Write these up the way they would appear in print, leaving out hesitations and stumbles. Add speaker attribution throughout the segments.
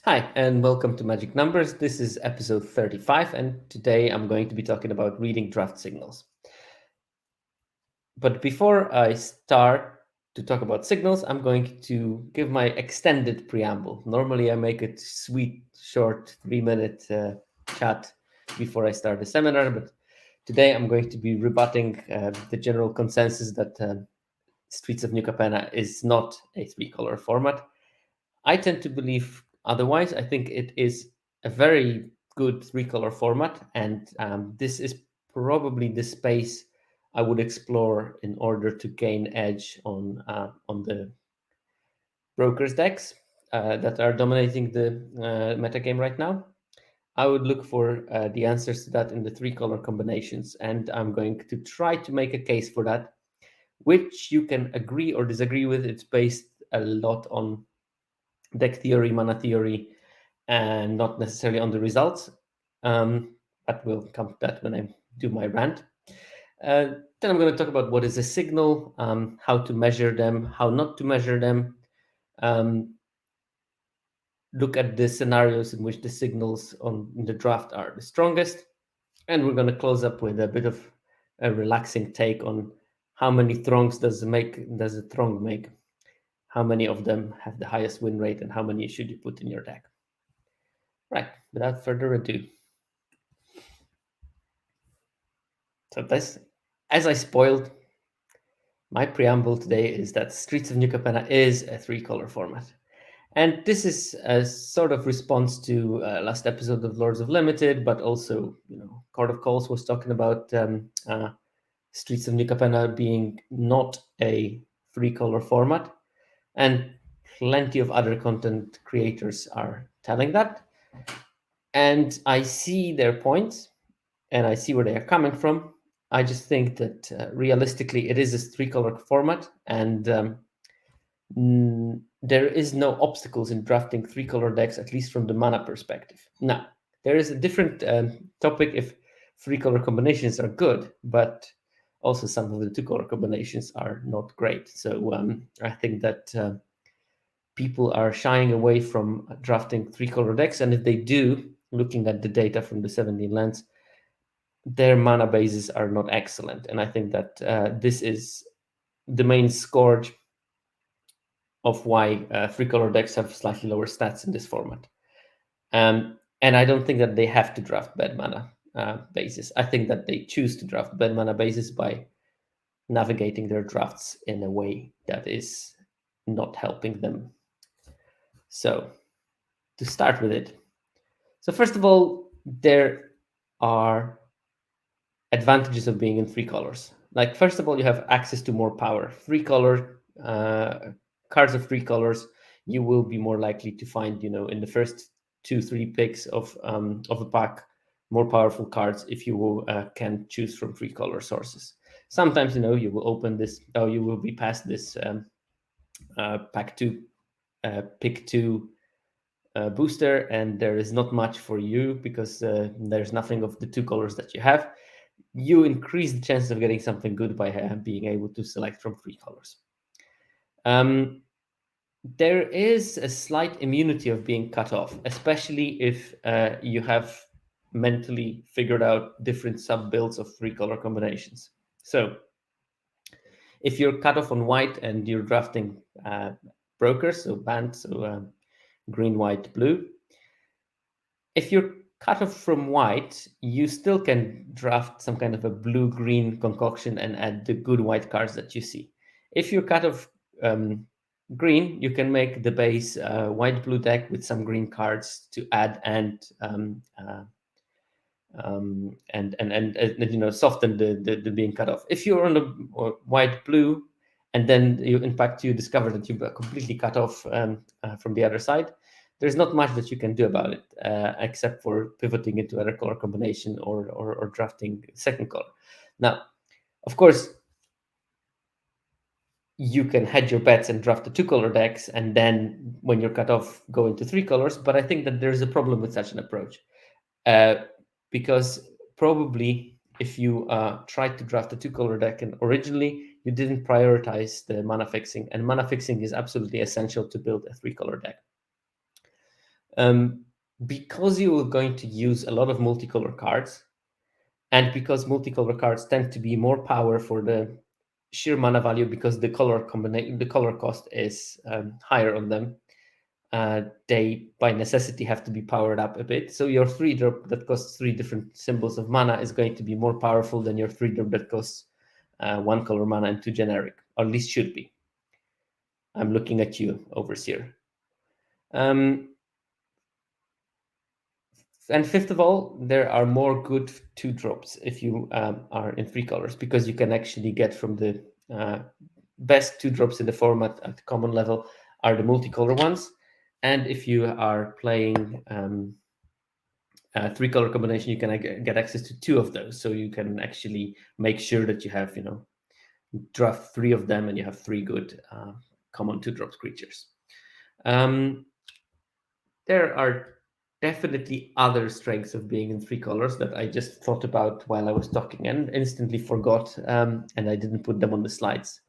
Speaker 1: Hi, and welcome to Magic Numbers. This is episode 35, and today I'm going to be talking about reading draft signals. But before I start to talk about signals, I'm going to give my extended preamble. Normally, I make a sweet, short 3-minute chat before I start the seminar, but today I'm going to be rebutting the general consensus that Streets of New Capenna is not a three-color format. I tend to believe otherwise. I think it is a very good three-color format, and this is probably the space I would explore in order to gain edge on the brokers decks that are dominating the metagame right now. I would look for the answers to that in the three-color combinations, and I'm going to try to make a case for that, which you can agree or disagree with. It's based a lot on deck theory, mana theory, and not necessarily on the results. But we'll come to that when I do my rant. Then I'm going to talk about what is a signal, how to measure them, how not to measure them, look at the scenarios in which the signals on the draft are the strongest, and we're going to close up with a bit of a relaxing take on how many throngs does a throng make, how many of them have the highest win rate, and how many should you put in your deck. Right, without further ado. So this, as I spoiled, my preamble today is that Streets of New Capenna is a three-color format. And this is a sort of response to last episode of Lords of Limited, but also, Court of Calls was talking about Streets of New Capenna being not a three-color format. And plenty of other content creators are telling that. And I see their points, and I see where they are coming from. I just think that realistically, it is a three-color format, and there is no obstacles in drafting three-color decks, at least from the mana perspective. Now, there is a different topic if three-color combinations are good, but also some of the two-color combinations are not great. So I think that people are shying away from drafting three-color decks, and if they do, looking at the data from the 17 lands, their mana bases are not excellent. And I think that this is the main scourge of why three-color decks have slightly lower stats in this format. And I don't think that they have to draft bad mana bases. I think that they choose to draft bad mana bases by navigating their drafts in a way that is not helping them. So, to start with it. So first of all, there are advantages of being in three colors. Like, first of all, you have access to more power. Three-color cards of three colors, you will be more likely to find, in the first 2-3 picks of a pack, more powerful cards if you can choose from three-color sources. Sometimes, you will open this, you will be past this pack 2, pick 2 booster, and there is not much for you because there's nothing of the two colors that you have. You increase the chances of getting something good by being able to select from three colors. There is a slight immunity of being cut off, especially if you have mentally figured out different sub-builds of three-color combinations. So if you're cut off on white and you're drafting brokers, so band, so green, white, blue, if you're cut off from white, you still can draft some kind of a blue-green concoction and add the good white cards that you see. If you're cut off green, you can make the base white-blue deck with some green cards to add and soften the being cut off. If you're on the white-blue and then you discover that you're completely cut off from the other side, there's not much that you can do about it except for pivoting into other color combination or drafting second color. Now, of course, you can hedge your bets and draft the two color decks, and then when you're cut off, go into three colors. But I think that there's a problem with such an approach because probably if you tried to draft a two color deck and originally you didn't prioritize the mana fixing, and mana fixing is absolutely essential to build a three color deck. Because you are going to use a lot of multicolor cards, and because multicolor cards tend to be more power for the sheer mana value because the color cost is higher on them, they by necessity have to be powered up a bit. So your 3-drop that costs 3 different symbols of mana is going to be more powerful than your 3-drop that costs 1 color mana and 2 generic, or at least should be. I'm looking at you, Overseer. And fifth of all, there are more good 2-drops if you are in 3 colors, because you can actually get from the best 2-drops in the format at the common level are the multicolor ones. And if you are playing 3-color combination, you can get access to 2 of those. So you can actually make sure that you have, draft 3 of them and you have 3 good common 2-drops creatures. There are definitely other strengths of being in 3 colors that I just thought about while I was talking and instantly forgot, and I didn't put them on the slides.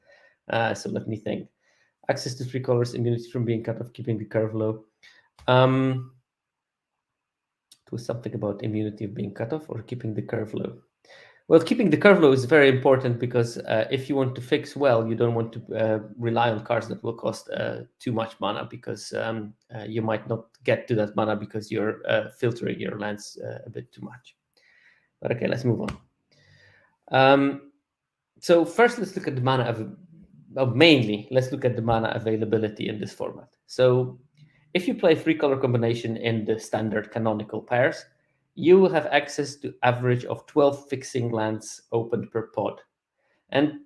Speaker 1: So let me think. Access to 3 colors, immunity from being cut off, keeping the curve low. It was something about immunity of being cut off or keeping the curve low. Well, keeping the curve low is very important because if you want to fix well, you don't want to rely on cards that will cost too much mana, because you might not get to that mana because you're filtering your lands a bit too much. But okay, let's move on. So first, let's look at the mana mainly, let's look at the mana availability in this format. So if you play 3-color combination in the standard canonical pairs, you will have access to average of 12 fixing lands opened per pod. And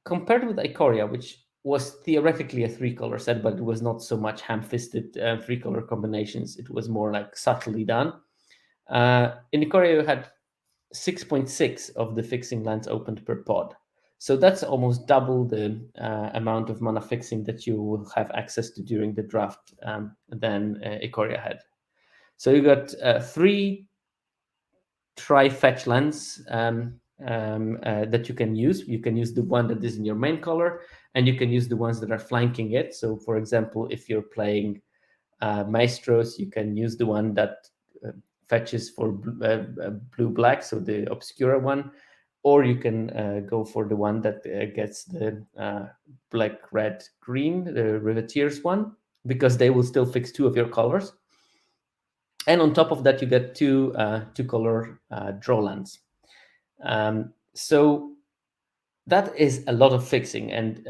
Speaker 1: compared with Ikoria, which was theoretically a 3-color set, but it was not so much ham-fisted 3-color combinations, it was more like subtly done. In Ikoria, you had 6.6 of the fixing lands opened per pod. So that's almost double the amount of mana fixing that you will have access to during the draft than Ikoria had. So you got 3 tri-fetch lands that you can use. You can use the one that is in your main color, and you can use the ones that are flanking it. So for example, if you're playing Maestros, you can use the one that fetches for blue-black, so the Obscura one, or you can go for the one that gets the black-red-green, the Riveteers one, because they will still fix 2 of your colors. And on top of that, you get 2 2-color draw lands. So that is a lot of fixing, and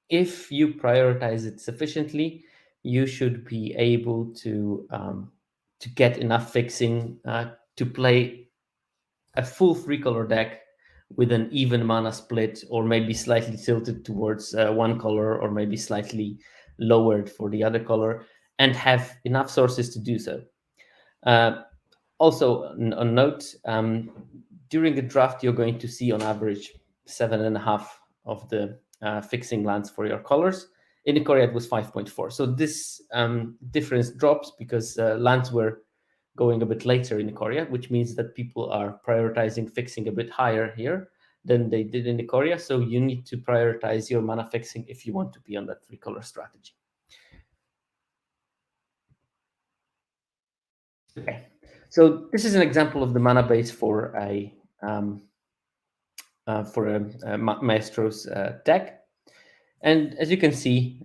Speaker 1: if you prioritize it sufficiently, you should be able to get enough fixing to play a full 3-color deck with an even mana split, or maybe slightly tilted towards one color, or maybe slightly lowered for the other color, and have enough sources to do so. Also, on note, during the draft, you're going to see on average 7.5 of the fixing lands for your colors. In Ikoria, it was 5.4. So this difference drops because lands were going a bit later in Ikoria, which means that people are prioritizing fixing a bit higher here than they did in Ikoria. So you need to prioritize your mana fixing if you want to be on that 3-color strategy. Okay, so this is an example of the mana base for a Maestro's deck. And as you can see,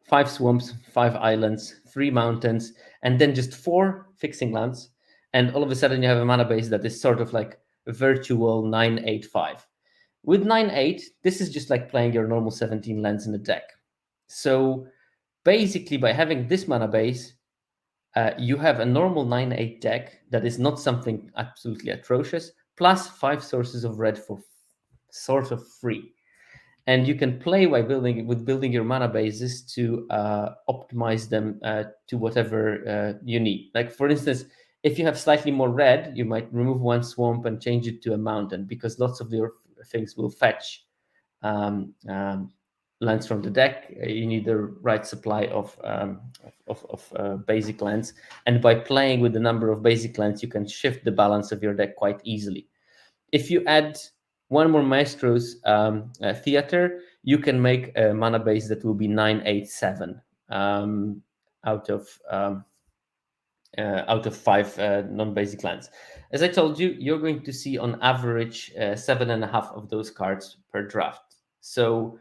Speaker 1: 5 swamps, 5 islands, 3 mountains, and then just 4 fixing lands. And all of a sudden you have a mana base that is sort of like a virtual 9-8-5. With 9-8, this is just like playing your normal 17 lands in a deck. So basically, by having this mana base, you have a normal 9-8 deck that is not something absolutely atrocious, plus 5 sources of red for sort of free. And you can play by building your mana bases to optimize them to whatever you need. Like, for instance, if you have slightly more red, you might remove 1 swamp and change it to a mountain, because lots of your things will fetch lands from the deck. You need the right supply of basic lands, and by playing with the number of basic lands, you can shift the balance of your deck quite easily. If you add 1 more Maestro's Theater, you can make a mana base that will be 9-8-7 out of out of 5 non-basic lands. As I told you, you're going to see on average 7.5 of those cards per draft. So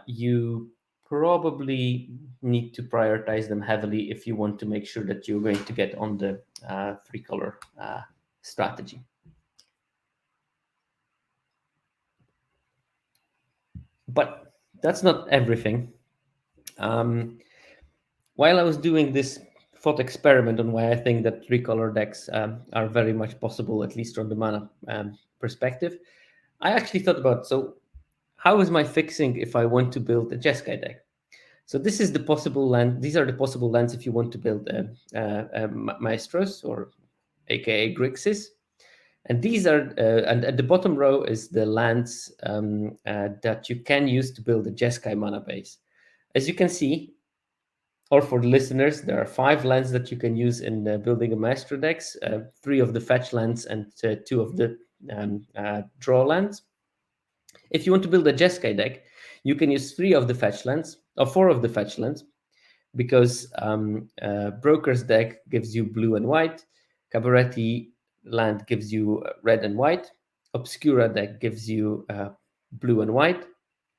Speaker 1: you probably need to prioritize them heavily if you want to make sure that you're going to get on the 3-color strategy. But that's not everything. While I was doing this thought experiment on why I think that 3-color decks are very much possible, at least from the mana perspective, I actually thought about, so how is my fixing if I want to build a Jeskai deck? So this is the possible land. These are the possible lands if you want to build a Maestros, or aka Grixis. And these are, and at the bottom row is the lands that you can use to build a Jeskai mana base. As you can see, or for the listeners, there are 5 lands that you can use in building a Maestro decks, 3 of the fetch lands and 2 of the draw lands. If you want to build a Jeskai deck, you can use 3 of the fetch lands, or 4 of the fetch lands, because Broker's deck gives you blue and white, Cabaretti land gives you red and white, Obscura deck gives you blue and white,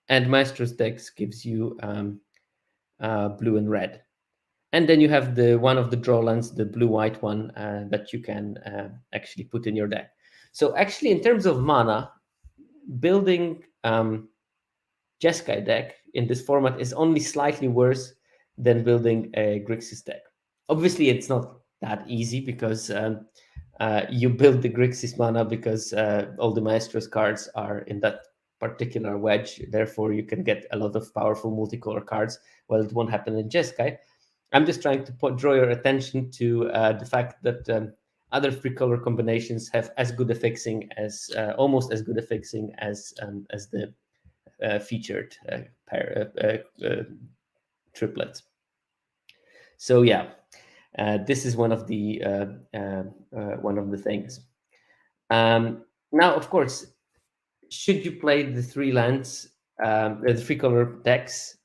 Speaker 1: and Maestro's decks gives you blue and red. And then you have the one of the draw lands, the blue-white one, that you can actually put in your deck. So actually, in terms of mana, building Jeskai deck in this format is only slightly worse than building a Grixis deck. Obviously, it's not that easy because you build the Grixis mana because all the Maestros cards are in that particular wedge. Therefore, you can get a lot of powerful multicolor cards. Well, it won't happen in Jeskai. I'm just trying to draw your attention to the fact that other 3-color combinations have as good a fixing as almost as good a fixing as the featured triplets. So yeah, this is one of the things. Now, of course, should you play the 3 lands, the 3-color decks?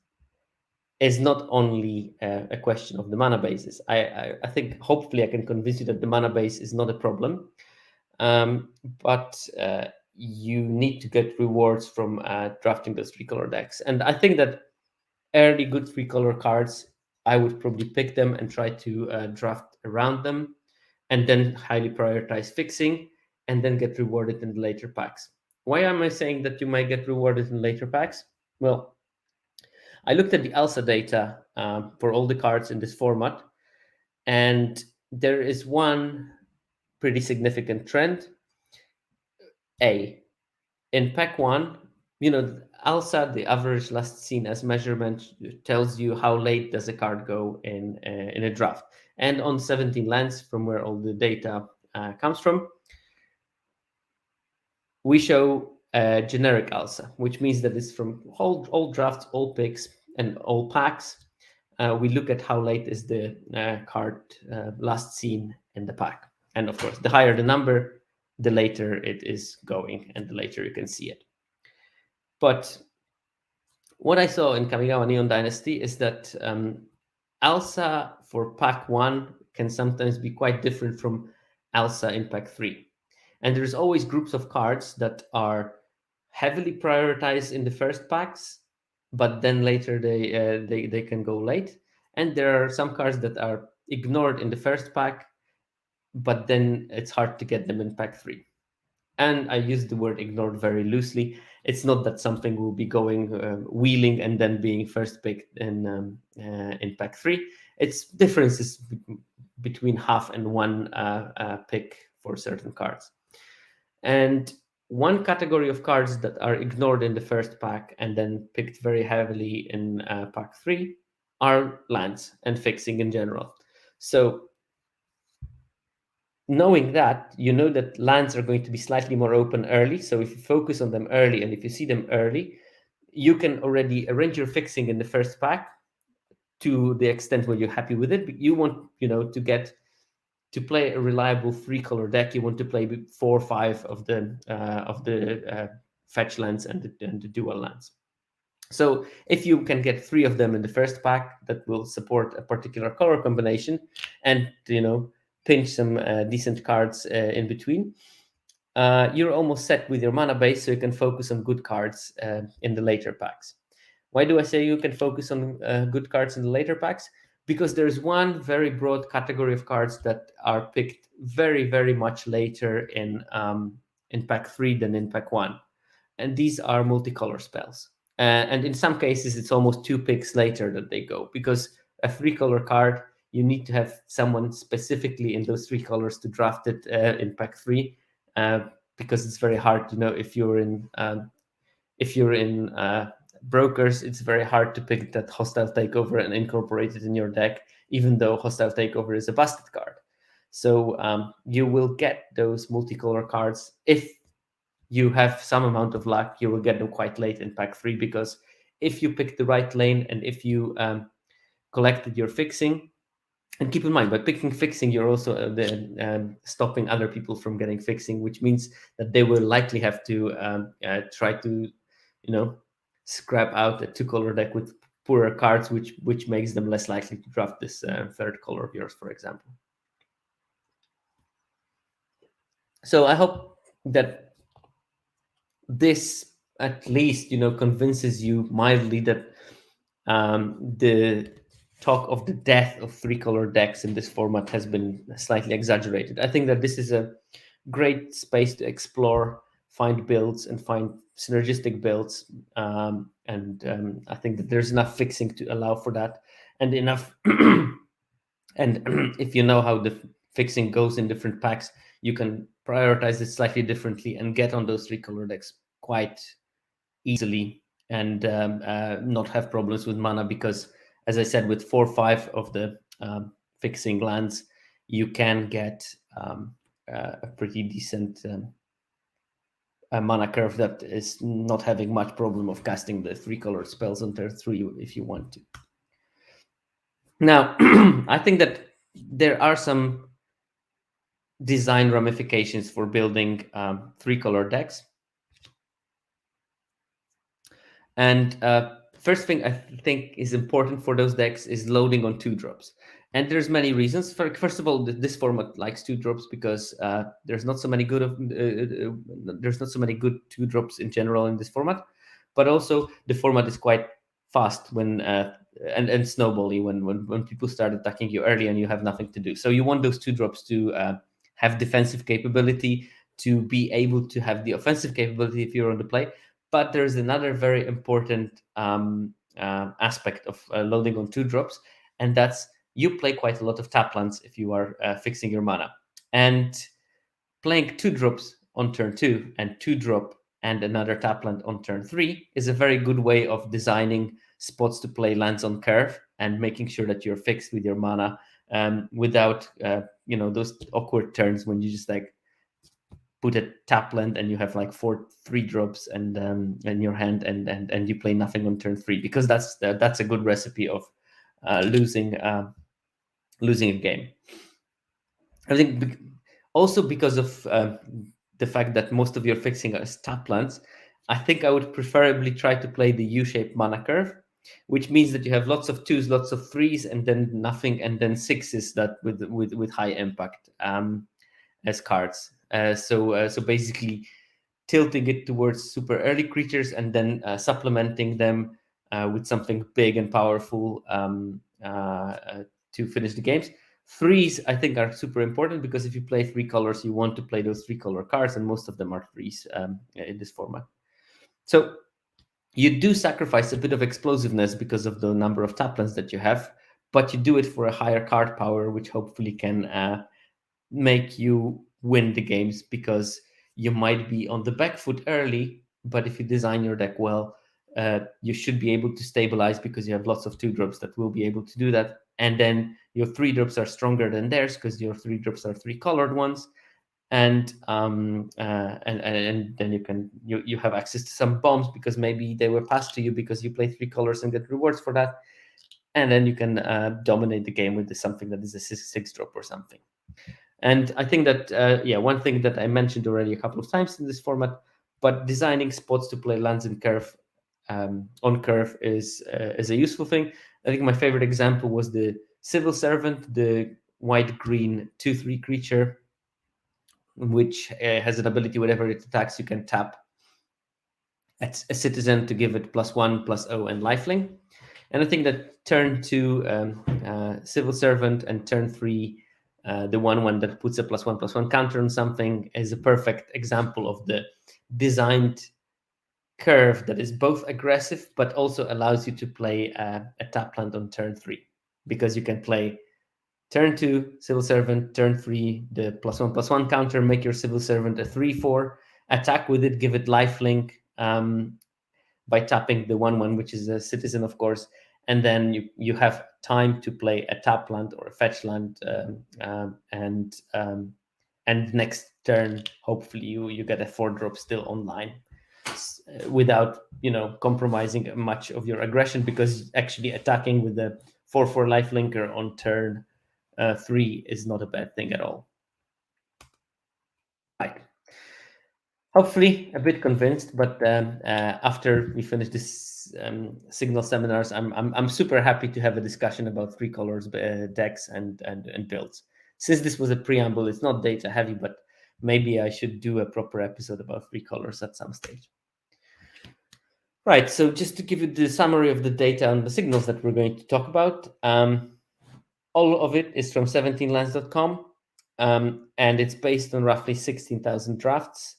Speaker 1: Is not only a question of the mana bases. I think hopefully I can convince you that the mana base is not a problem, but you need to get rewards from drafting those 3-color decks. And I think that early good 3-color cards, I would probably pick them and try to draft around them, and then highly prioritize fixing, and then get rewarded in the later packs. Why am I saying that you might get rewarded in later packs? Well, I looked at the ALSA data for all the cards in this format, and there is one pretty significant trend. In pack 1, ALSA, the average last seen as measurement, tells you how late does a card go in a draft. And on 17 lands, from where all the data comes from, we show generic ALSA, which means that it's from all drafts, all picks, and all packs. We look at how late is the card last seen in the pack. And of course, the higher the number, the later it is going, and the later you can see it. But what I saw in Kamigawa Neon Dynasty is that ALSA for pack 1 can sometimes be quite different from ALSA in pack 3. And there's always groups of cards that are heavily prioritized in the first packs, but then later they can go late. And there are some cards that are ignored in the first pack, but then it's hard to get them in pack 3. And I use the word ignored very loosely. It's not that something will be going wheeling and then being first picked in pack 3. It's differences between half and one pick for certain cards. And one category of cards that are ignored in the first pack and then picked very heavily in pack 3 are lands and fixing in general. So knowing that, you know that lands are going to be slightly more open early. So if you focus on them early and if you see them early, you can already arrange your fixing in the first pack to the extent where you're happy with it. But you want, to play a reliable 3-color deck. You want to play 4 or 5 of the fetch lands and the dual lands. So if you can get 3 of them in the first pack that will support a particular color combination, and pinch some decent cards in between, you're almost set with your mana base, so you can focus on good cards in the later packs. Why do I say you can focus on good cards in the later packs? Because there's one very broad category of cards that are picked very, very much later in pack 3 than in pack 1. And these are multicolor spells. And in some cases, it's almost 2 picks later that they go, because a 3-color card, you need to have someone specifically in those 3 colors to draft it in pack 3, because it's very hard. If you're in brokers, it's very hard to pick that hostile takeover and incorporate it in your deck, even though hostile takeover is a busted card. So you will get those multicolor cards. If you have some amount of luck, you will get them quite late in pack 3, because if you pick the right lane and if you collected your fixing, and keep in mind, by picking fixing, you're also stopping other people from getting fixing, which means that they will likely have to try to, scrap out a 2-color deck with poorer cards, which makes them less likely to draft this 3rd color of yours, for example. So I hope that this at least convinces you mildly that the talk of the death of 3-color decks in this format has been slightly exaggerated. I think that this is a great space to explore, find builds, and find synergistic builds. And I think that there's enough fixing to allow for that, and enough. And if you know how the fixing goes in different packs, you can prioritize it slightly differently and get on those 3-color decks quite easily, and not have problems with mana, because, as I said, with 4 or 5 of the fixing lands, you can get a pretty decent mana curve that is not having much problem of casting the 3-color spells on turn 3 if you want to. Now, I think that there are some design ramifications for building 3-color decks. And first thing I think is important for those decks is loading on 2-drops. And there's many reasons. First of all, this format likes 2-drops because there's not so many good 2-drops in general in this format. But also the format is quite fast when and snowbally when people start attacking you early and you have nothing to do. So you want those 2-drops to have defensive capability, to be able to have the offensive capability if you're on the play. But there's another very important aspect of loading on 2-drops, and that's you play quite a lot of tap lands if you are fixing your mana. And playing 2-drops on turn 2 and 2-drop and another tap land on turn 3 is a very good way of designing spots to play lands on curve and making sure that you're fixed with your mana without those awkward turns when you just like put a tap land and you have like 4 3-drops and in your hand and you play nothing on turn 3, because that's a good recipe of losing a game. I think also because of the fact that most of your fixing is tap lands, I think I would preferably try to play the U-shaped mana curve, which means that you have lots of 2s, lots of 3s, and then nothing, and then 6s that with high impact as cards. So basically tilting it towards super early creatures and then supplementing them with something big and powerful to finish the games. 3s, I think, are super important, because if you play 3 colors, you want to play those 3-color cards, and most of them are 3s in this format. So you do sacrifice a bit of explosiveness because of the number of tap lands that you have, but you do it for a higher card power, which hopefully can make you win the games, because you might be on the back foot early, but if you design your deck well, you should be able to stabilize, because you have lots of 2-drops that will be able to do that. And then your 3-drops are stronger than theirs, because your 3-drops are 3-colored ones. And then you have access to some bombs, because maybe they were passed to you because you play 3 colors and get rewards for that. And then you can dominate the game with something that is a 6-drop or something. And I think that, one thing that I mentioned already a couple of times in this format, but designing spots to play lands in curve on curve is a useful thing. I think my favorite example was the Civil Servant, the white-green 2/3 creature, which has an ability whenever it attacks, you can tap a citizen to give it +1/+0 and lifelink. And I think that turn 2 Civil Servant and turn 3 the one that puts a +1/+1 counter on something is a perfect example of the designed curve that is both aggressive but also allows you to play a tap land on turn 3, because you can play turn 2 Civil Servant, turn 3 the +1/+1 counter, make your Civil Servant a 3/4, attack with it, give it lifelink by tapping the 1/1, which is a citizen, of course, and then you have time to play a tap land or a fetch land, and next turn hopefully you get a 4-drop still online, without compromising much of your aggression, because actually attacking with the 4/4 lifelinker on turn 3 is not a bad thing at all. Right. Hopefully a bit convinced, but after we finish this signal seminars, I'm super happy to have a discussion about 3 colors decks and builds. Since this was a preamble, it's not data heavy, but maybe I should do a proper episode about 3 colors at some stage. Right, so just to give you the summary of the data on the signals that we're going to talk about, all of it is from 17lands.com, and it's based on roughly 16,000 drafts.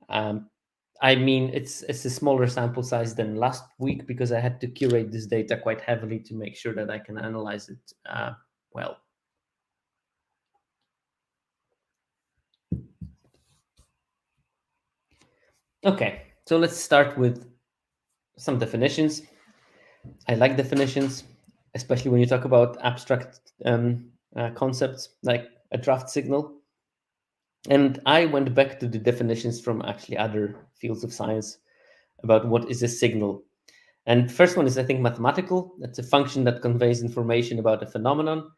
Speaker 1: I mean, it's a smaller sample size than last week because I had to curate this data quite heavily to make sure that I can analyze it well. Okay, so let's start with some definitions. I like definitions, especially when you talk about abstract concepts like a draft signal. And I went back to the definitions from actually other fields of science about what is a signal. And first one is, I think, mathematical. That's a function that conveys information about a phenomenon.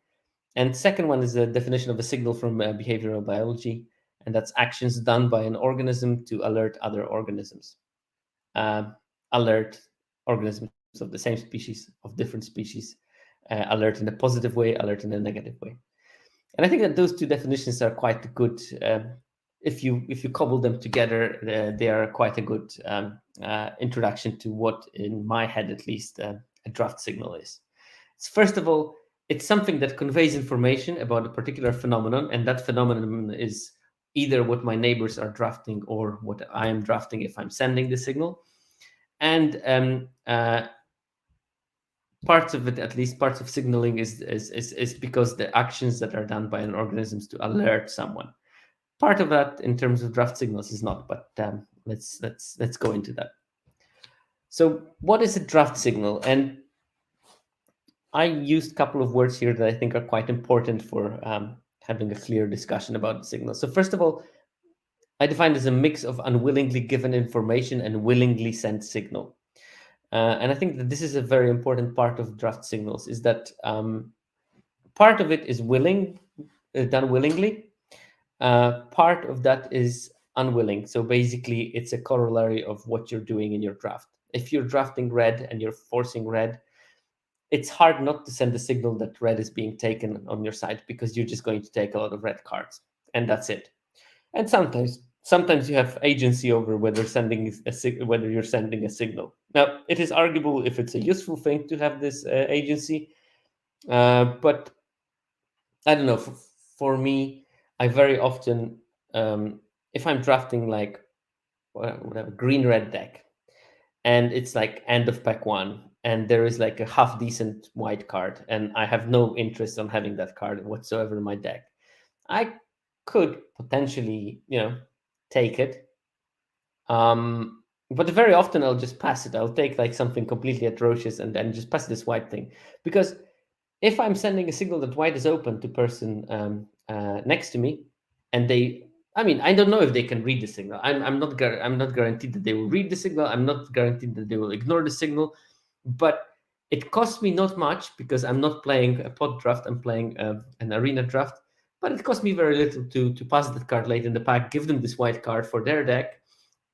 Speaker 1: And second one is a definition of a signal from behavioral biology, and that's actions done by an organism to alert other organisms. Alert organisms of the same species, of different species, alert in a positive way, alert in a negative way. And I think that those two definitions are quite good. If you cobble them together, they are quite a good introduction to what, in my head at least, a draft signal is. First of all, it's something that conveys information about a particular phenomenon, and that phenomenon is either what my neighbors are drafting or what I am drafting if I'm sending the signal. And parts of it, at least parts of signaling, is because the actions that are done by an organism to alert someone. Part of that, in terms of draft signals, is not. But let's go into that. So, what is a draft signal? And I used a couple of words here that I think are quite important for having a clear discussion about the signal. So, first of all, I define it as a mix of unwillingly given information and willingly sent signal. And I think that this is a very important part of draft signals, is that part of it is done willingly. Part of that is unwilling. So basically, it's a corollary of what you're doing in your draft. If you're drafting red and you're forcing red, it's hard not to send a signal that red is being taken on your side, because you're just going to take a lot of red cards, and that's it. And sometimes you have agency over whether you're sending a signal. Now, it is arguable if it's a useful thing to have this agency, but I don't know. For me, I very often, if I'm drafting like whatever green-red deck, and it's like end of pack 1, and there is like a half decent white card, and I have no interest on having that card whatsoever in my deck, I could potentially, take it. But very often I'll just pass it. I'll take like something completely atrocious and then just pass this white thing. Because if I'm sending a signal that white is open to person next to me, and I don't know if they can read the signal. I'm not guaranteed that they will read the signal. I'm not guaranteed that they will ignore the signal. But it costs me not much, because I'm not playing a pod draft. I'm playing an arena draft. But it costs me very little to pass that card late in the pack, give them this white card for their deck,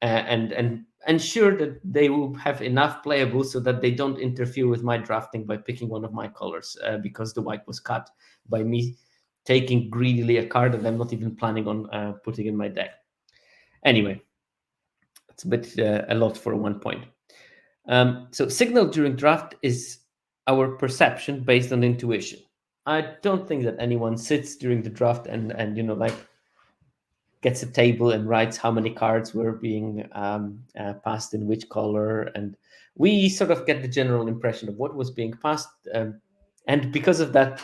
Speaker 1: and ensure that they will have enough playables so that they don't interfere with my drafting by picking one of my colors, because the white was cut by me taking greedily a card that I'm not even planning on putting in my deck. Anyway, it's a bit a lot for one point. So signal during draft is our perception based on intuition. I don't think that anyone sits during the draft and like gets a table and writes how many cards were being passed in which color, and we sort of get the general impression of what was being passed. And because of that,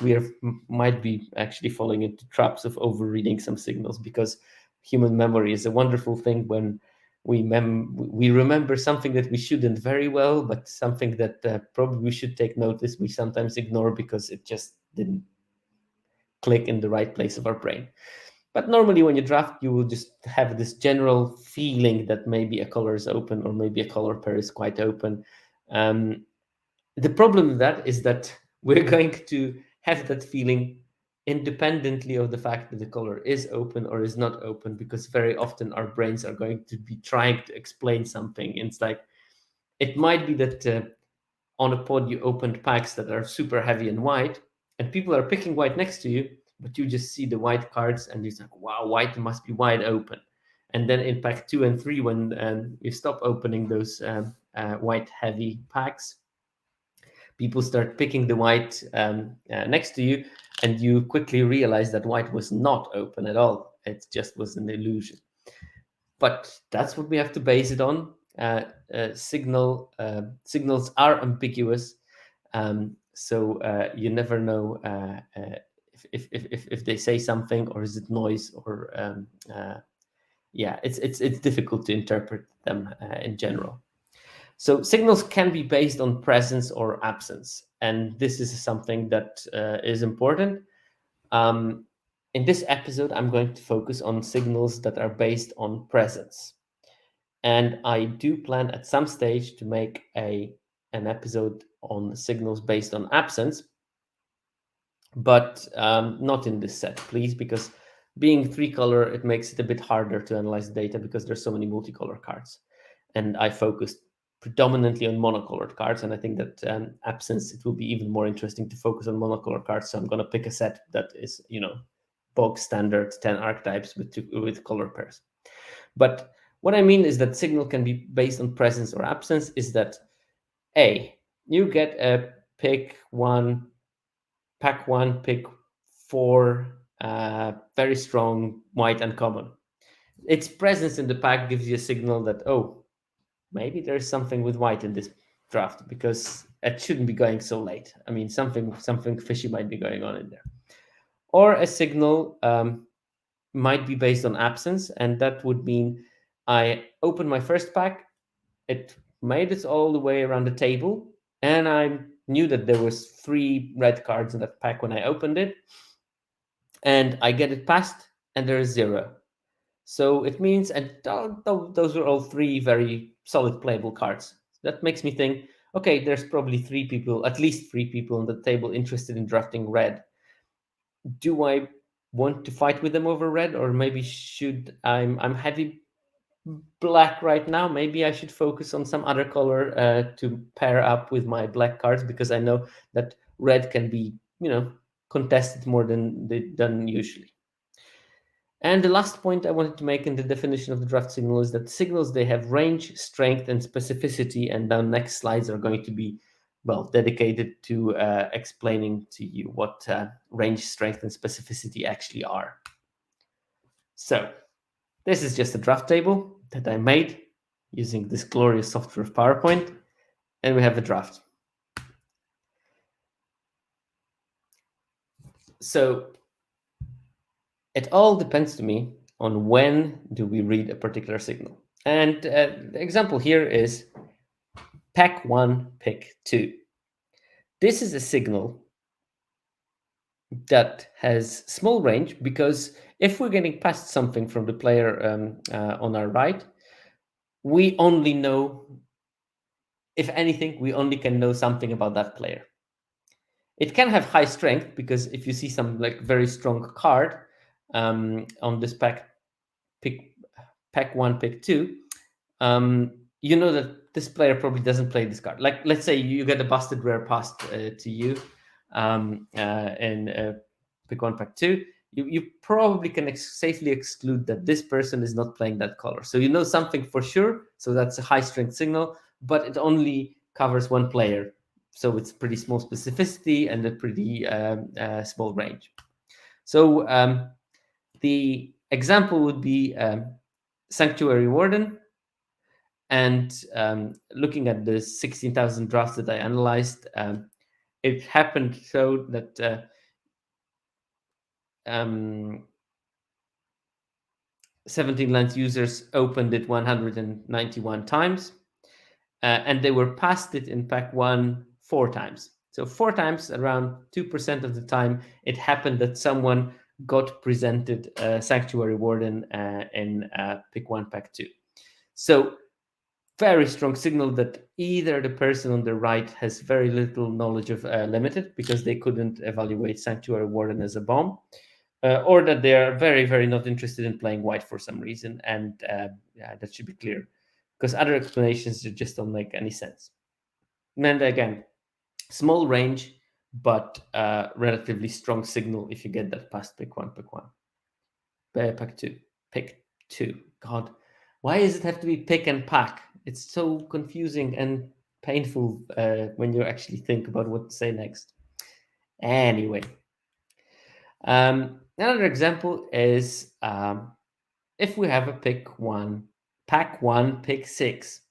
Speaker 1: might be actually falling into traps of overreading some signals, because human memory is a wonderful thing when we remember something that we shouldn't very well, but something that probably we should take notice, we sometimes ignore because it just didn't click in the right place of our brain. But normally when you draft, you will just have this general feeling that maybe a color is open or maybe a color pair is quite open. The problem with that is that we're going to have that feeling independently of the fact that the color is open or is not open, because very often our brains are going to be trying to explain something. It's like, it might be that on a pod you opened packs that are super heavy and white, and people are picking white next to you, but you just see the white cards and you're like, wow, white must be wide open. And then in pack 2 and 3, when you stop opening those white heavy packs, people start picking the white next to you, and you quickly realize that white was not open at all. It just was an illusion. But that's what we have to base it on. Signals are ambiguous, so you never know if they say something, or is it noise, or yeah, it's difficult to interpret them in general. So signals can be based on presence or absence, and this is something that is important. In this episode, I'm going to focus on signals that are based on presence. And I do plan at some stage to make an episode on signals based on absence, but not in this set, please, because being 3-color, it makes it a bit harder to analyze data because there's so many multicolor cards. And I focused predominantly on monocolored cards, and I think that absence, it will be even more interesting to focus on monocolored cards. So I'm going to pick a set that is, bog standard 10 archetypes with color pairs. But what I mean is that signal can be based on presence or absence, is that you get a pack 1, pick 4, very strong white uncommon. Its presence in the pack gives you a signal that, oh, maybe there's something with white in this draft, because it shouldn't be going so late. I mean, something fishy might be going on in there. Or a signal might be based on absence, and that would mean I opened my first pack, it made it all the way around the table, and I knew that there was 3 red cards in that pack when I opened it, and I get it passed, and there is 0. So it means, and those are all 3 very solid playable cards. That makes me think, okay, there's probably 3 people, at least 3 people on the table interested in drafting red. Do I want to fight with them over red, or maybe I'm heavy black right now? Maybe I should focus on some other color to pair up with my black cards, because I know that red can be, contested more than usually. And the last point I wanted to make in the definition of the draft signal is that signals, they have range, strength, and specificity. And the next slides are going to be, dedicated to explaining to you what range, strength, and specificity actually are. So this is just a draft table that I made using this glorious software of PowerPoint, and we have a draft. So it all depends to me on when do we read a particular signal. And the example here is pack 1, pick 2. This is a signal that has small range, because if we're getting past something from the player on our right, we only know, if anything, we only can know something about that player. It can have high strength, because if you see some very strong card on this pack 1, pick 2, you know that this player probably doesn't play this card. Like, let's say you get a busted rare passed to you in pick one, pack two. You probably can safely exclude that this person is not playing that color. So you know something for sure. So that's a high strength signal, but it only covers one player. So it's pretty small specificity and a pretty small range. So the example would be Sanctuary Warden. And looking at the 16,000 drafts that I analyzed, it happened so that 17 Lens users opened it 191 times, and they were passed it in pack one 4 times. So 4 times, around 2% of the time, it happened that someone got presented Sanctuary Warden in pick one, pack two. So very strong signal that either the person on the right has very little knowledge of limited because they couldn't evaluate Sanctuary Warden as a bomb, or that they are very, very not interested in playing white for some reason. And yeah, that should be clear because other explanations just don't make any sense. And again, small range, but relatively strong signal if you get that past pick one, pack two, pick two. God, why does it have to be pick and pack? It's so confusing and painful when you actually think about what to say next. Anyway, another example is if we have a pack one, pick six,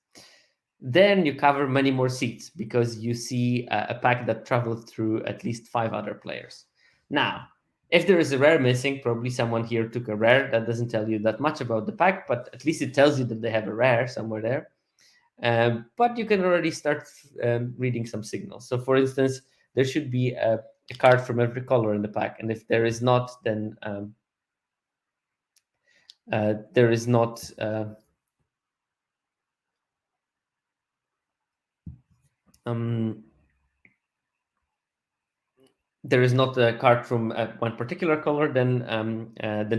Speaker 1: then you cover many more seats because you see a pack that travels through at least 5 other players. Now, if there is a rare missing, probably someone here took a rare. That doesn't tell you that much about the pack, but at least it tells you that they have a rare somewhere there. But you can already start reading some signals. So, for instance, there should be a card from every color in the pack, and if there is not, then there is not. There is not a card from one particular color, then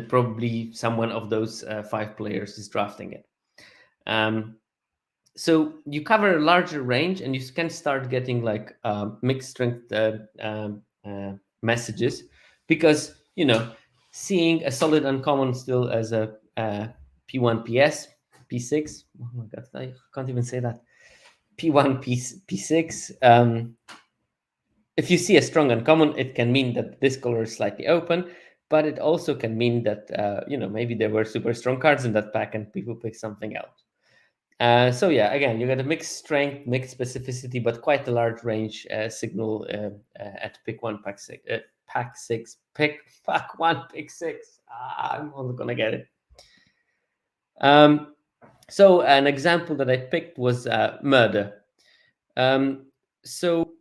Speaker 1: probably someone of those 5 players is drafting it. So you cover a larger range, and you can start getting like mixed strength messages, because seeing a solid uncommon still as a P1 PS P6. Oh my god, I can't even say that. P1 P6. If you see a strong uncommon, it can mean that this color is slightly open, but it also can mean that maybe there were super strong cards in that pack and people pick something else. So yeah, again, you get a mixed strength, mixed specificity, but quite a large range signal at pick one, pack six, pack one, pick six. I'm not gonna get it. So an example that I picked was murder. So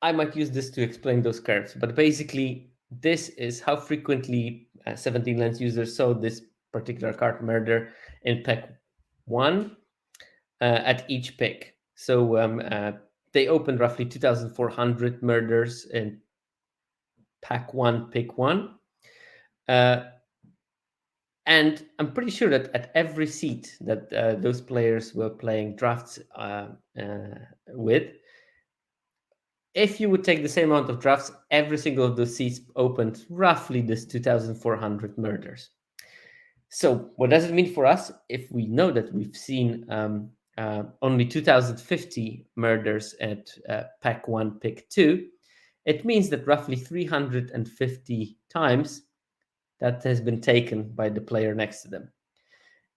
Speaker 1: I might use this to explain those curves, but basically this is how frequently 17 Lens users saw this particular card murder in pack one at each pick. So they opened roughly 2,400 murders in pack one, pick one. And I'm pretty sure that at every seat that those players were playing drafts with, if you would take the same amount of drafts, every single of those seats opened roughly this 2,400 murders. So what does it mean for us if we know that we've seen only 2,050 murders at pack one, pick two? It means that roughly 350 times that has been taken by the player next to them.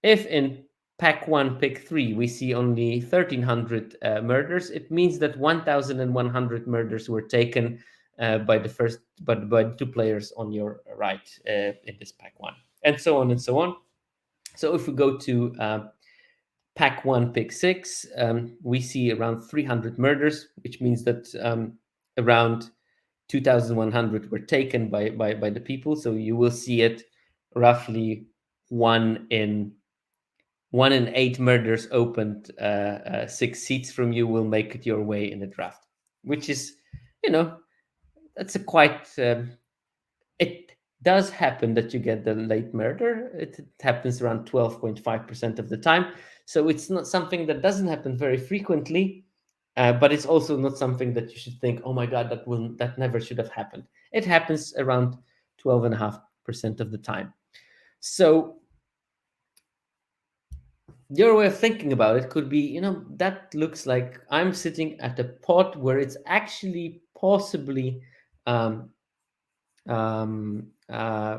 Speaker 1: If in pack one, pick three, we see only 1,300 murders, it means that 1,100 murders were taken by the 2 players on your right in this pack one, and so on and so on. So if we go to pack one, pick six, we see around 300 murders, which means that around 2,100 were taken by the people. So you will see it roughly one in 8 murders opened 6 seats from you will make it your way in the draft, which is, that's a quite it does happen that you get the late murder. It happens around 12.5% of the time. So it's not something that doesn't happen very frequently, but it's also not something that you should think, oh my God, that never should have happened. It happens around 12.5% of the time. So your way of thinking about it could be, that looks like I'm sitting at a pot where it's actually possibly um, um, uh,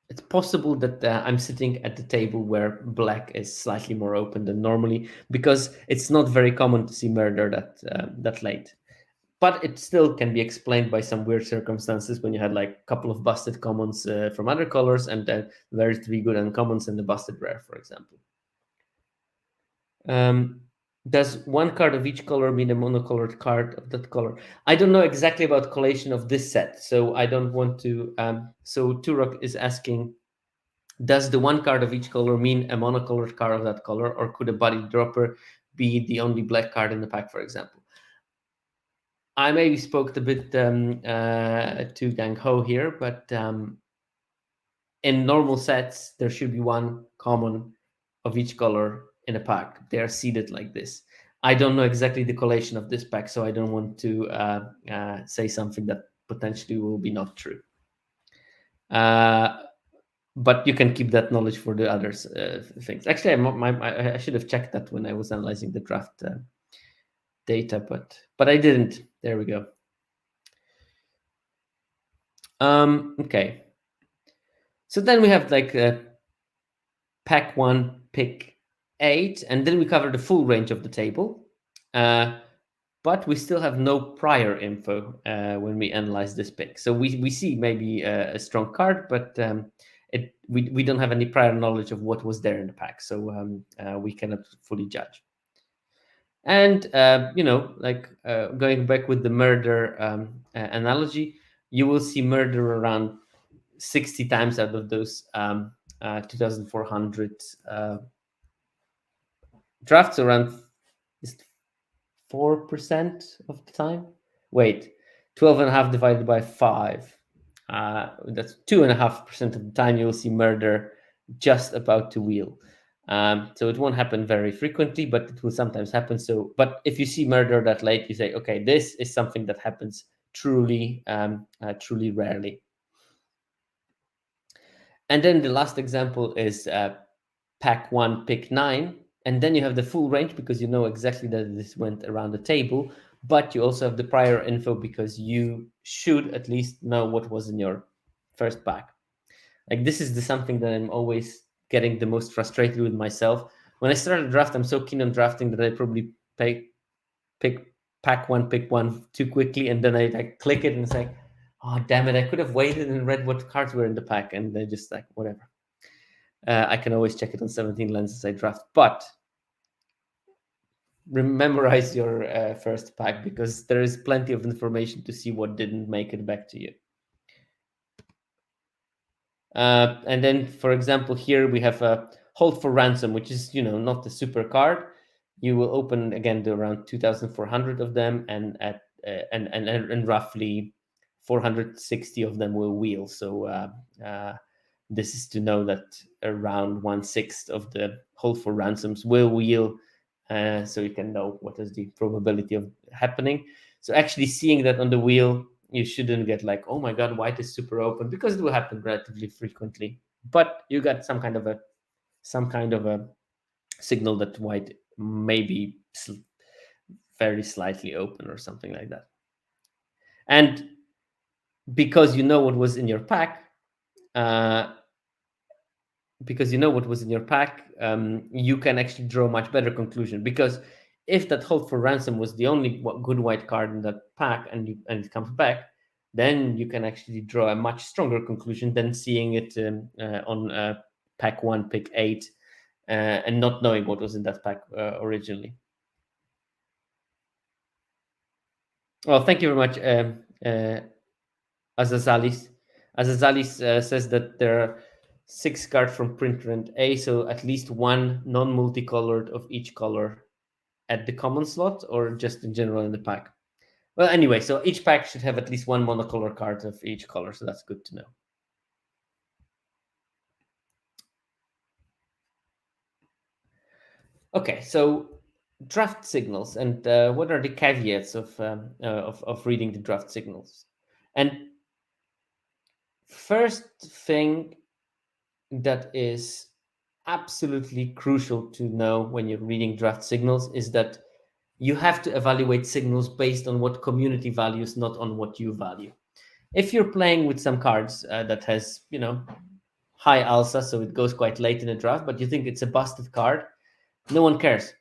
Speaker 1: it's possible that I'm sitting at the table where black is slightly more open than normally, because it's not very common to see murder that late. But it still can be explained by some weird circumstances when you had like a couple of busted commons from other colors and then very three good uncommons and the busted rare, for example. Um, does one card of each color mean a monocolored card of that color? I don't know exactly about collation of this set, so I don't want to. So Turok is asking, does the one card of each color mean a monocolored card of that color, or could a body dropper be the only black card in the pack, for example? I maybe spoke a bit to Gang Ho here, but in normal sets, there should be one common of each color in a pack. They are seeded like this. I don't know exactly the collation of this pack, so I don't want to say something that potentially will be not true. But you can keep that knowledge for the others things. Actually, I should have checked that when I was analyzing the draft data, but I didn't. There we go. Okay. So then we have like pack 1, pick 8, and then we cover the full range of the table. But we still have no prior info when we analyze this pick. So we see maybe a strong card, but we don't have any prior knowledge of what was there in the pack. So we cannot fully judge. And, like going back with the murder analogy, you will see murder around 60 times out of those 2,400 drafts, around 4% of the time. Wait, 12.5 divided by 5. That's 2.5% of the time you'll see murder just about to wheel. So it won't happen very frequently, but it will sometimes happen. So, but if you see murder that late, you say, okay, this is something that happens truly, truly rarely. And then the last example is pack 1, pick 9. And then you have the full range because you know exactly that this went around the table, but you also have the prior info because you should at least know what was in your first pack. Like this is something that I'm always getting the most frustrated with myself. When I started draft, I'm so keen on drafting that I probably pick pack 1, pick 1 too quickly, and then I like click it and it's like, oh damn it, I could have waited and read what cards were in the pack, and they just like whatever. I can always check it on 17 lenses I draft, but memorize your first pack because there is plenty of information to see what didn't make it back to you. And then, for example, here we have a hold for ransom, which is not the super card. You will open again the around 2,400 of them, and and roughly 460 of them will wheel. So this is to know that around 1/6 of the hold for ransoms will wheel, so you can know what is the probability of happening. So actually seeing that on the wheel, you shouldn't get like, oh my god, white is super open, because it will happen relatively frequently. But you got some kind of a signal that white may be very slightly open or something like that. And because you know what was in your pack, uh, you can actually draw a much better conclusion. Because if that hold for ransom was the only good white card in that pack, and it comes back, then you can actually draw a much stronger conclusion than seeing it on pack 1, pick 8, and not knowing what was in that pack originally. Well, thank you very much, Azazalis. Azazalis says that there are 6 cards from printer and A, so at least one non-multicolored of each color at the common slot, or just in general in the pack. Well, anyway, so each pack should have at least one monocolor card of each color, so that's good to know. Okay, so draft signals, and what are the caveats of reading the draft signals? And first thing that is absolutely crucial to know when you're reading draft signals is that you have to evaluate signals based on what community values, not on what you value. If you're playing with some cards that has, high alpha, so it goes quite late in the draft, but you think it's a busted card, no one cares.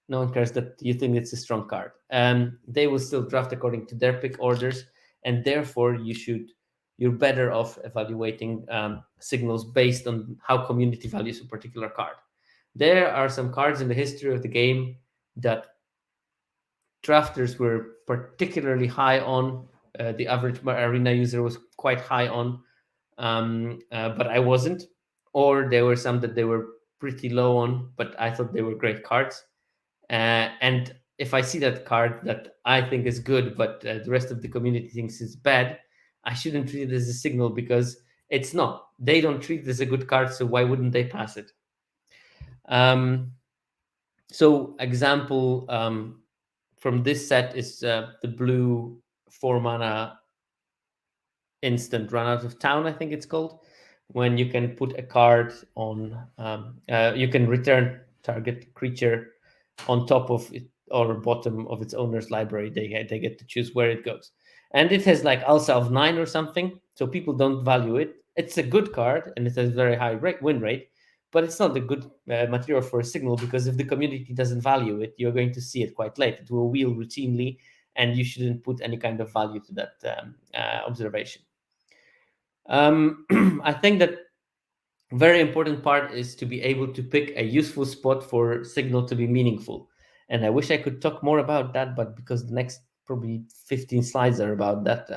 Speaker 1: No one cares that you think it's a strong card. They will still draft according to their pick orders, and therefore you're better off evaluating signals based on how community values a particular card. There are some cards in the history of the game that drafters were particularly high on. The average arena user was quite high on, but I wasn't. Or there were some that they were pretty low on, but I thought they were great cards. And if I see that card that I think is good, but the rest of the community thinks it's bad, I shouldn't treat it as a signal because it's not. They don't treat it as a good card, so why wouldn't they pass it? So, example from this set is the blue 4 mana instant run out of town, I think it's called, when you can put a card on, you can return target creature on top of it or bottom of its owner's library. They get to choose where it goes, and it has like alpha of 9 or something, so people don't value it. It's a good card and it has very high win rate, but it's not a good material for a signal, because if the community doesn't value it, you're going to see it quite late. It will wheel routinely, and you shouldn't put any kind of value to that observation. I think that very important part is to be able to pick a useful spot for signal to be meaningful. And I wish I could talk more about that, but because the next probably 15 slides are about that,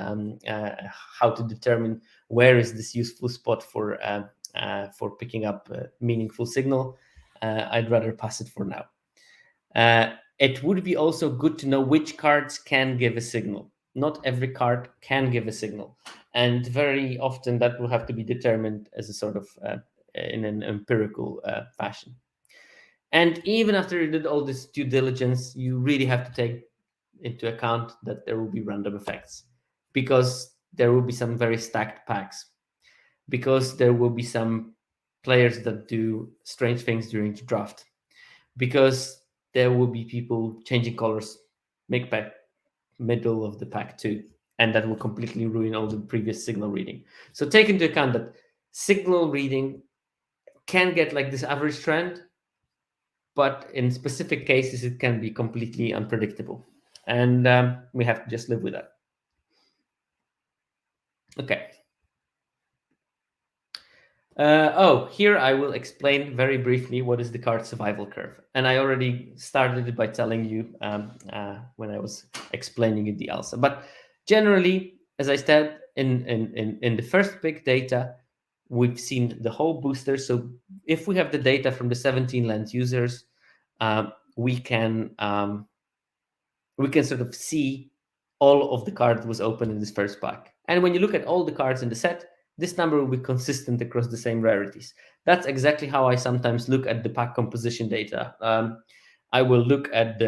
Speaker 1: how to determine where is this useful spot for picking up a meaningful signal, I'd rather pass it for now. It would be also good to know which cards can give a signal. Not every card can give a signal, and very often that will have to be determined as a sort of in an empirical fashion. And even after you did all this due diligence, you really have to take into account that there will be random effects, because there will be some very stacked packs, because there will be some players that do strange things during the draft, because there will be people changing colors make pack middle of the pack too, and that will completely ruin all the previous signal reading. So take into account that signal reading can get like this average trend, but in specific cases it can be completely unpredictable, and we have to just live with that. Okay. Here I will explain very briefly what is the card survival curve. And I already started it by telling you when I was explaining it the alpha. But generally, as I said, in the first big data, we've seen the whole booster. So if we have the data from the 17 land users, we can sort of see all of the cards was open in this first pack. And when you look at all the cards in the set, this number will be consistent across the same rarities. That's exactly how I sometimes look at the pack composition data. I will look at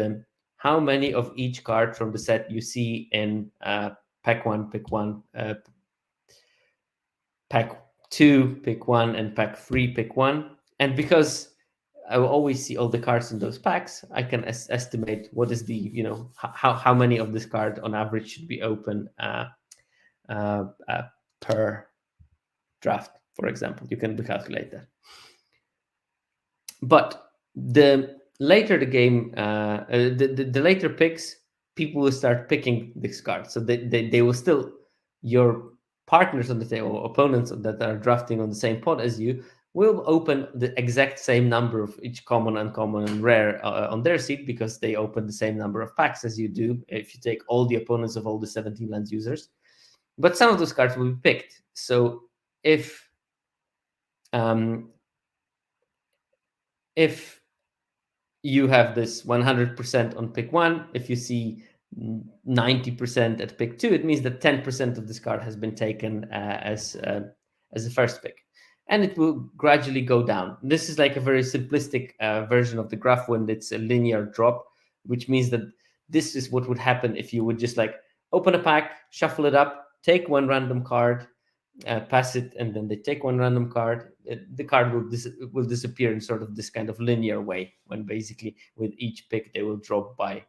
Speaker 1: how many of each card from the set you see in pack one, pick one, pack two, pick one, and pack three, pick one. And because I will always see all the cards in those packs, I can estimate what is the, how many of this card on average should be open per draft, for example. You can calculate that. But the later the game, the later picks, people will start picking this card. So they will still, your partners on the table, or opponents that are drafting on the same pot as you, will open the exact same number of each common, uncommon, and rare on their seat, because they open the same number of packs as you do if you take all the opponents of all the 17 lands users. But some of those cards will be picked. So if you have this 100% on pick one, if you see 90% at pick 2, it means that 10% of this card has been taken as the first pick. And it will gradually go down. This is like a very simplistic version of the graph when it's a linear drop, which means that this is what would happen if you would just like open a pack, shuffle it up, take one random card, pass it, and then they take one random card. The card will disappear in sort of this kind of linear way, when basically with each pick they will drop by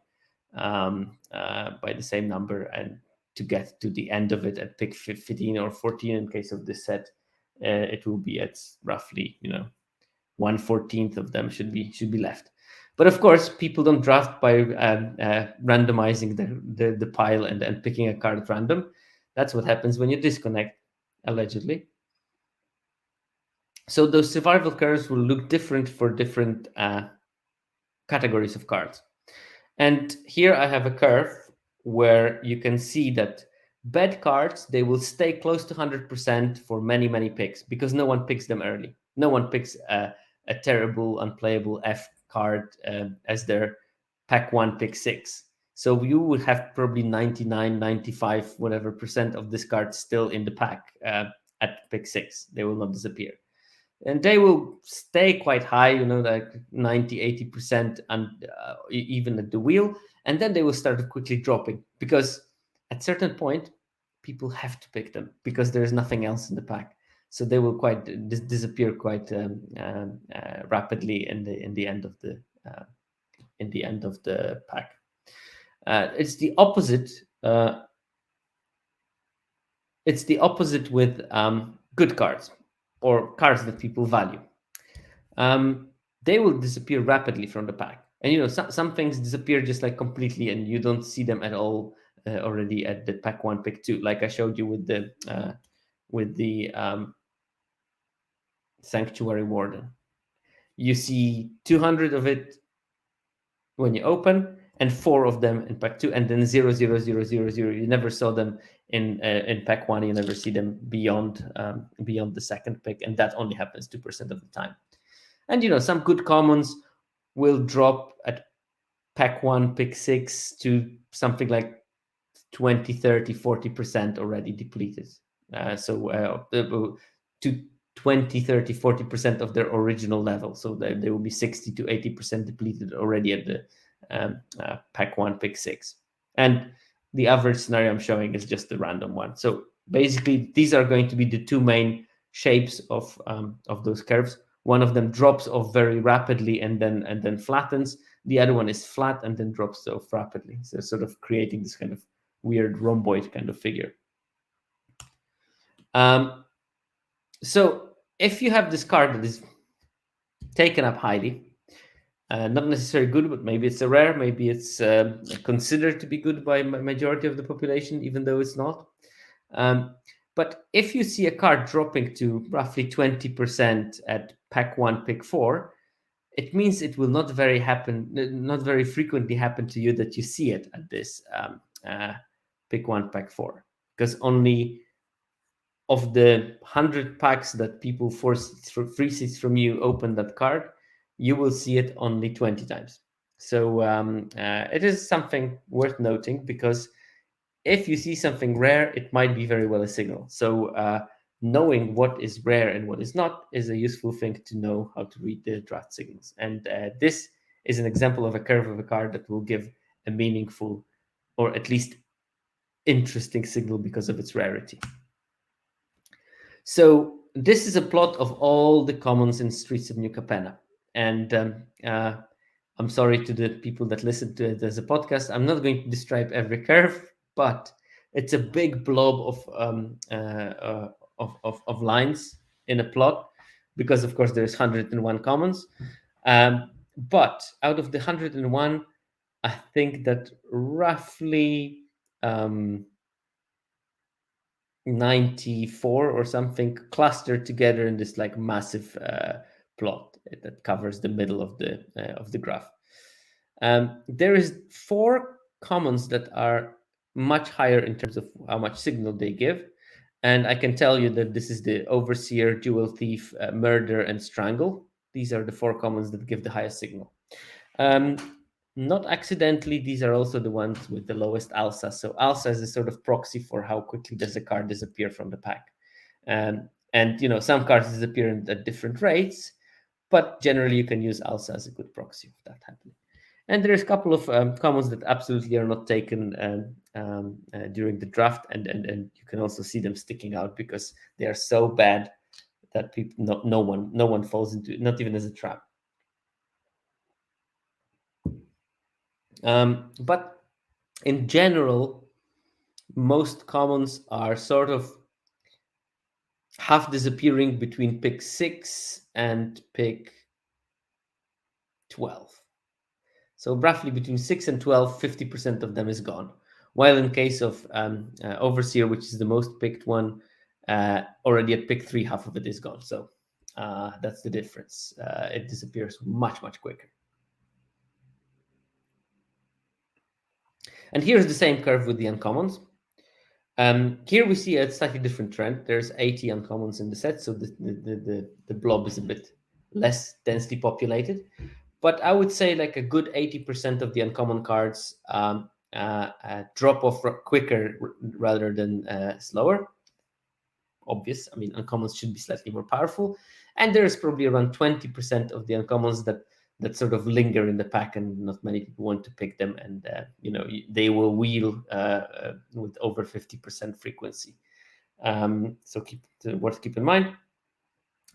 Speaker 1: the same number, and to get to the end of it at pick 15 or 14 in case of this set, it will be at roughly 1/14 of them should be left. But of course, people don't draft by randomizing the pile and picking a card at random. That's what happens when you disconnect, allegedly. So those survival curves will look different for different categories of cards. And here I have a curve where you can see that bad cards, they will stay close to 100% for many, many picks, because no one picks them early. No one picks a terrible, unplayable F card as their pack 1, pick 6. So you would have probably 99, 95, whatever percent of this card still in the pack at pick 6. They will not disappear. And they will stay quite high, like 90, 80%, and even at the wheel. And then they will start quickly dropping, because at certain point, people have to pick them because there's nothing else in the pack. So they will quite disappear quite rapidly in the end of the pack. It's the opposite. It's the opposite with good cards, or cards that people value. They will disappear rapidly from the pack. And some things disappear just like completely, and you don't see them at all already at the pack 1, pick 2, like I showed you with the Sanctuary Warden. You see 200 of it when you open, and 4 of them in pack 2, and then 0, 0, 0, 0, 0. You never saw them in pack 1. You never see them beyond the second pick, and that only happens 2% of the time. And some good commons will drop at pack 1, pick 6 to something like 20, 30, 40% already depleted. To 20, 30, 40% of their original level. So they will be 60 to 80% depleted already at the pack 1, pick 6. And the average scenario I'm showing is just the random one. So basically, these are going to be the two main shapes of those curves. One of them drops off very rapidly and then flattens. The other one is flat and then drops off rapidly. So sort of creating this kind of weird rhomboid kind of figure. So if you have this card that is taken up highly, not necessarily good, but maybe it's a rare, maybe it's considered to be good by majority of the population, even though it's not. But if you see a card dropping to roughly 20% at pack 1, pick 4, it means it will not very frequently happen to you that you see it at this pick 1, pack 4, because only of the 100 packs that people free seats from you open that card, you will see it only 20 times. So it is something worth noting, because if you see something rare, it might be very well a signal. So knowing what is rare and what is not is a useful thing to know how to read the draft signals. And this is an example of a curve of a card that will give a meaningful, or at least interesting, signal because of its rarity. So this is a plot of all the commons in Streets of New Capenna. And I'm sorry to the people that listen to it as a podcast. I'm not going to describe every curve, but it's a big blob of lines in a plot, because of course there's 101 commons. But out of the 101, I think that roughly 94 or something clustered together in this like massive plot that covers the middle of the graph. There is 4 commons that are much higher in terms of how much signal they give, and I can tell you that this is the Overseer, Jewel Thief, Murder, and Strangle. These are the 4 commons that give the highest signal. Not accidentally, these are also the ones with the lowest alsa. So alsa is a sort of proxy for how quickly does a card disappear from the pack. And some cards disappear at different rates, but generally you can use alsa as a good proxy of that happening. And there's a couple of commons that absolutely are not taken during the draft, and you can also see them sticking out because they are so bad that people no one falls into it, not even as a trap. But in general, most commons are sort of half disappearing between pick 6 and pick 12. So roughly between 6 and 12, 50% of them is gone. While in case of Overseer, which is the most picked one, already at pick 3, half of it is gone. So that's the difference. It disappears much, much quicker. And here's the same curve with the uncommons. Here we see a slightly different trend. There's 80 uncommons in the set, so the blob is a bit less densely populated. But I would say like a good 80% of the uncommon cards drop off quicker rather than slower. Obvious. I mean, uncommons should be slightly more powerful. And there's probably around 20% of the uncommons that sort of linger in the pack, and not many people want to pick them, and they will wheel with over 50% frequency. So worth keep in mind.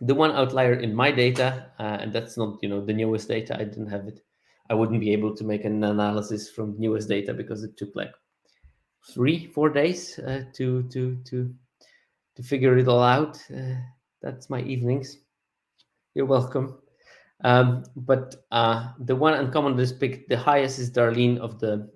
Speaker 1: The one outlier in my data, and that's not the newest data. I didn't have it. I wouldn't be able to make an analysis from newest data because it took like 3-4 days to figure it all out. That's my evenings. You're welcome. But the one uncommon that is picked the highest is Darlene of the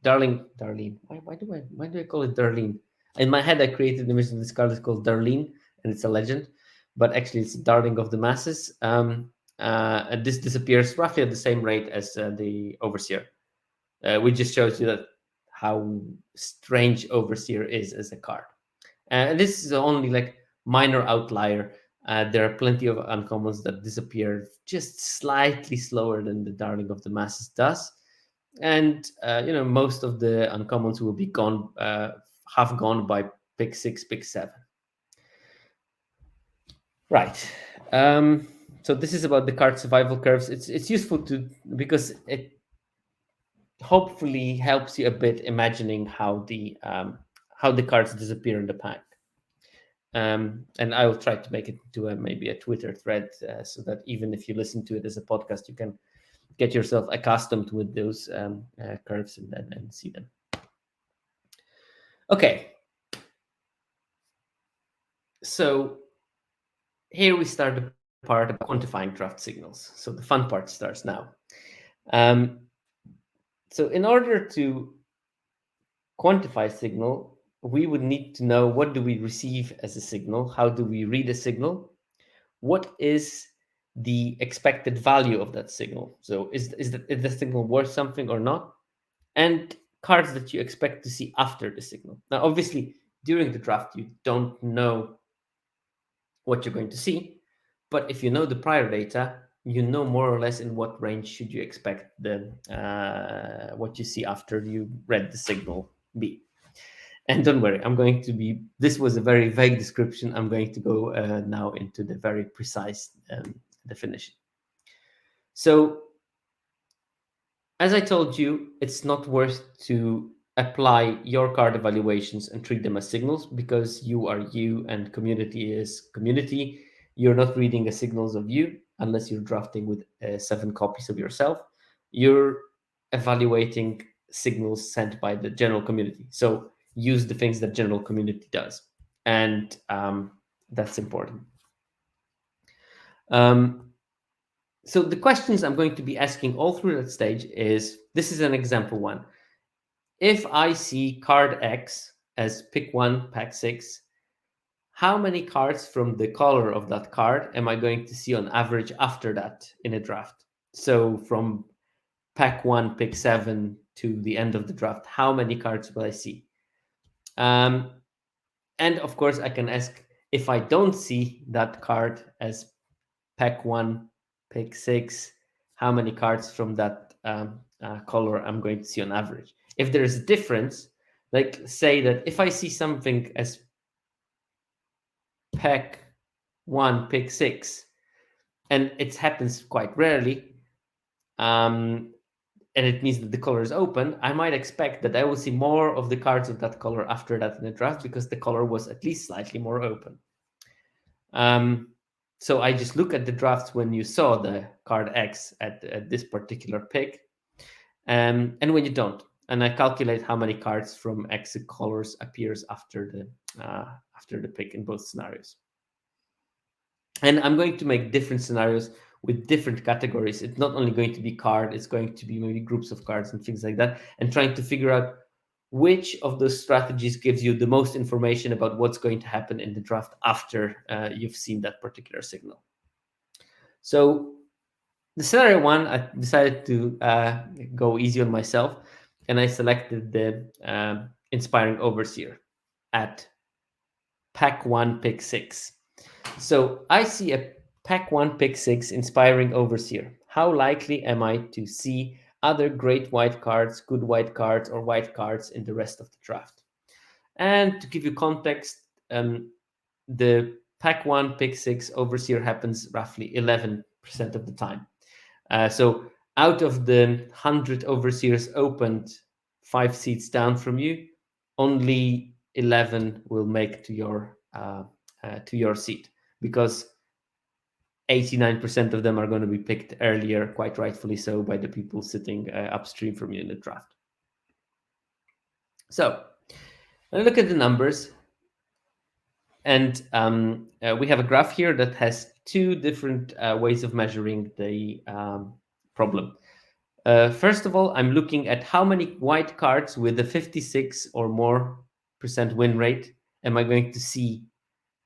Speaker 1: Darling. Why do I call it Darlene? In my head, I created an image of this card is called Darlene, and it's a legend, but actually it's Darling of the Masses. This disappears roughly at the same rate as the Overseer. We just shows you that how strange Overseer is as a card. And this is only like minor outlier. There are plenty of uncommons that disappear just slightly slower than the Darling of the Masses does. And most of the uncommons will be gone, half gone by pick 6, pick 7. Right. So this is about the card survival curves. It's useful because it hopefully helps you a bit imagining how the cards disappear in the pack. And I will try to make it to maybe a Twitter thread so that even if you listen to it as a podcast, you can get yourself accustomed with those curves and see them. Okay. So here we start the part of quantifying draft signals. So the fun part starts now. So in order to quantify signal, we would need to know what do we receive as a signal, how do we read a signal, what is the expected value of that signal. So is the signal worth something or not, and cards that you expect to see after the signal. Now, obviously, during the draft, you don't know what you're going to see, but if you know the prior data, you know more or less in what range should you expect the what you see after you read the signal be. And don't worry, this was a very vague description. I'm going to go now into the very precise definition. So, as I told you, it's not worth to apply your card evaluations and treat them as signals because you are you and community is community. You're not reading the signals of you unless you're drafting with 7 copies of yourself. You're evaluating signals sent by the general community. So use the things that general community does. And that's important. So the questions I'm going to be asking all through that stage is, this is an example one. If I see card X as pick 1, pack 6, how many cards from the color of that card am I going to see on average after that in a draft? So from pack 1, pick 7 to the end of the draft, how many cards will I see? And of course, I can ask, if I don't see that card as pack 1, pick 6, how many cards from that color I'm going to see on average. If there is a difference, like say that if I see something as pack 1, pick 6, and it happens quite rarely, and it means that the color is open, I might expect that I will see more of the cards of that color after that in the draft because the color was at least slightly more open. So I just look at the drafts when you saw the card X at this particular pick, and when you don't, and I calculate how many cards from X colors appears after the pick in both scenarios. And I'm going to make different scenarios with different categories. It's not only going to be card, it's going to be maybe groups of cards and things like that, and trying to figure out which of those strategies gives you the most information about what's going to happen in the draft after you've seen that particular signal. So the scenario 1, I decided to go easy on myself, and I selected the Inspiring Overseer at pack 1, pick 6. So I see a pack 1, pick 6 Inspiring Overseer. How likely am I to see other great white cards, good white cards, or white cards in the rest of the draft? And to give you context, the pack 1, pick 6 Overseer happens roughly 11% of the time. So out of the 100 Overseers opened 5 seats down from you, only 11 will make to your seat, because 89% of them are going to be picked earlier, quite rightfully so, by the people sitting upstream from you in the draft. So look at the numbers, and we have a graph here that has 2 different ways of measuring the problem. First of all, I'm looking at how many white cards with a 56 or more % win rate am I going to see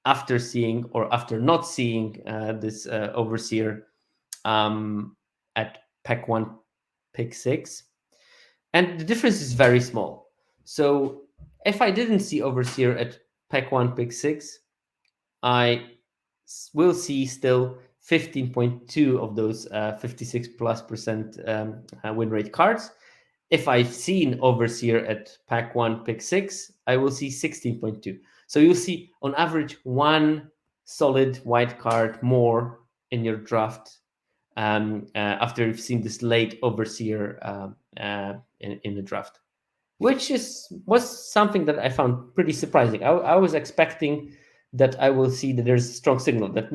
Speaker 1: after seeing or after not seeing this Overseer at pack 1, pick 6. And the difference is very small. So if I didn't see Overseer at pack 1, pick 6, I will see still 15.2 of those 56 plus % win rate cards. If I've seen Overseer at pack 1, pick 6, I will see 16.2. So you'll see on average 1 solid white card more in your draft after you've seen this late Overseer in the draft, which was something that I found pretty surprising. I was expecting that I will see that there's a strong signal that,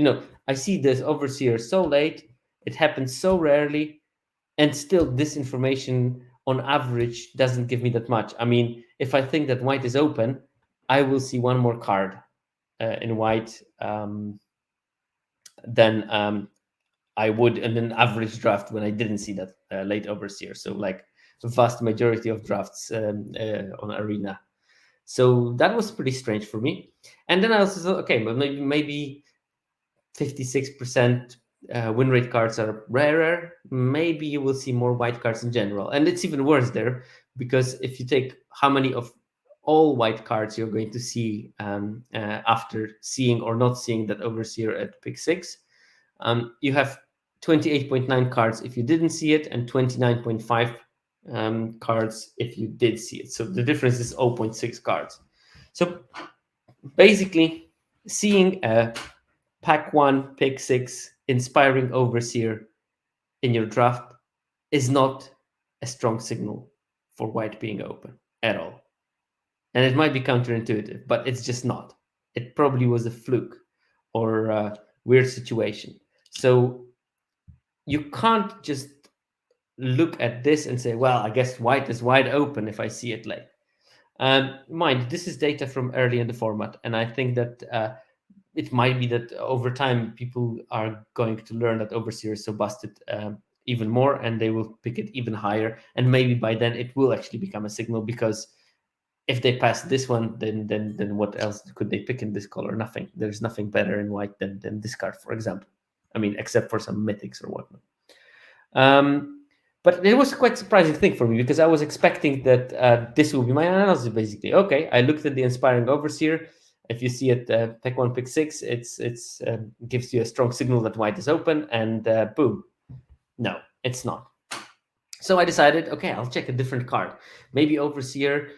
Speaker 1: I see this Overseer so late, it happens so rarely, and still this information on average doesn't give me that much. I mean, if I think that white is open, I will see 1 more card in white than I would in an average draft when I didn't see that late Overseer. So like the vast majority of drafts on Arena. So that was pretty strange for me. And then I also thought, okay, but maybe 56% win rate cards are rarer. Maybe you will see more white cards in general. And it's even worse there, because if you take how many of all white cards you're going to see after seeing or not seeing that Overseer at pick 6, you have 28.9 cards if you didn't see it, and 29.5 cards if you did see it. So the difference is 0.6 cards. So basically, seeing a pack 1, pick 6 Inspiring Overseer in your draft is not a strong signal for white being open at all. And it might be counterintuitive, but it's just not. It probably was a fluke or a weird situation. So you can't just look at this and say, well, I guess white is wide open if I see it late. Mind, this is data from early in the format, and I think that it might be that over time people are going to learn that Overseer is so busted even more, and they will pick it even higher. And maybe by then it will actually become a signal, because if they pass this one, then what else could they pick in this color? Nothing. There's nothing better in white than this card, for example. I mean, except for some mythics or whatnot. But it was a quite surprising thing for me, because I was expecting that this will be my analysis, basically. Okay, I looked at the Inspiring Overseer. If you see it pick 1, pick 6, it's gives you a strong signal that white is open, and boom. No, it's not. So I decided, okay, I'll check a different card. Maybe Overseer,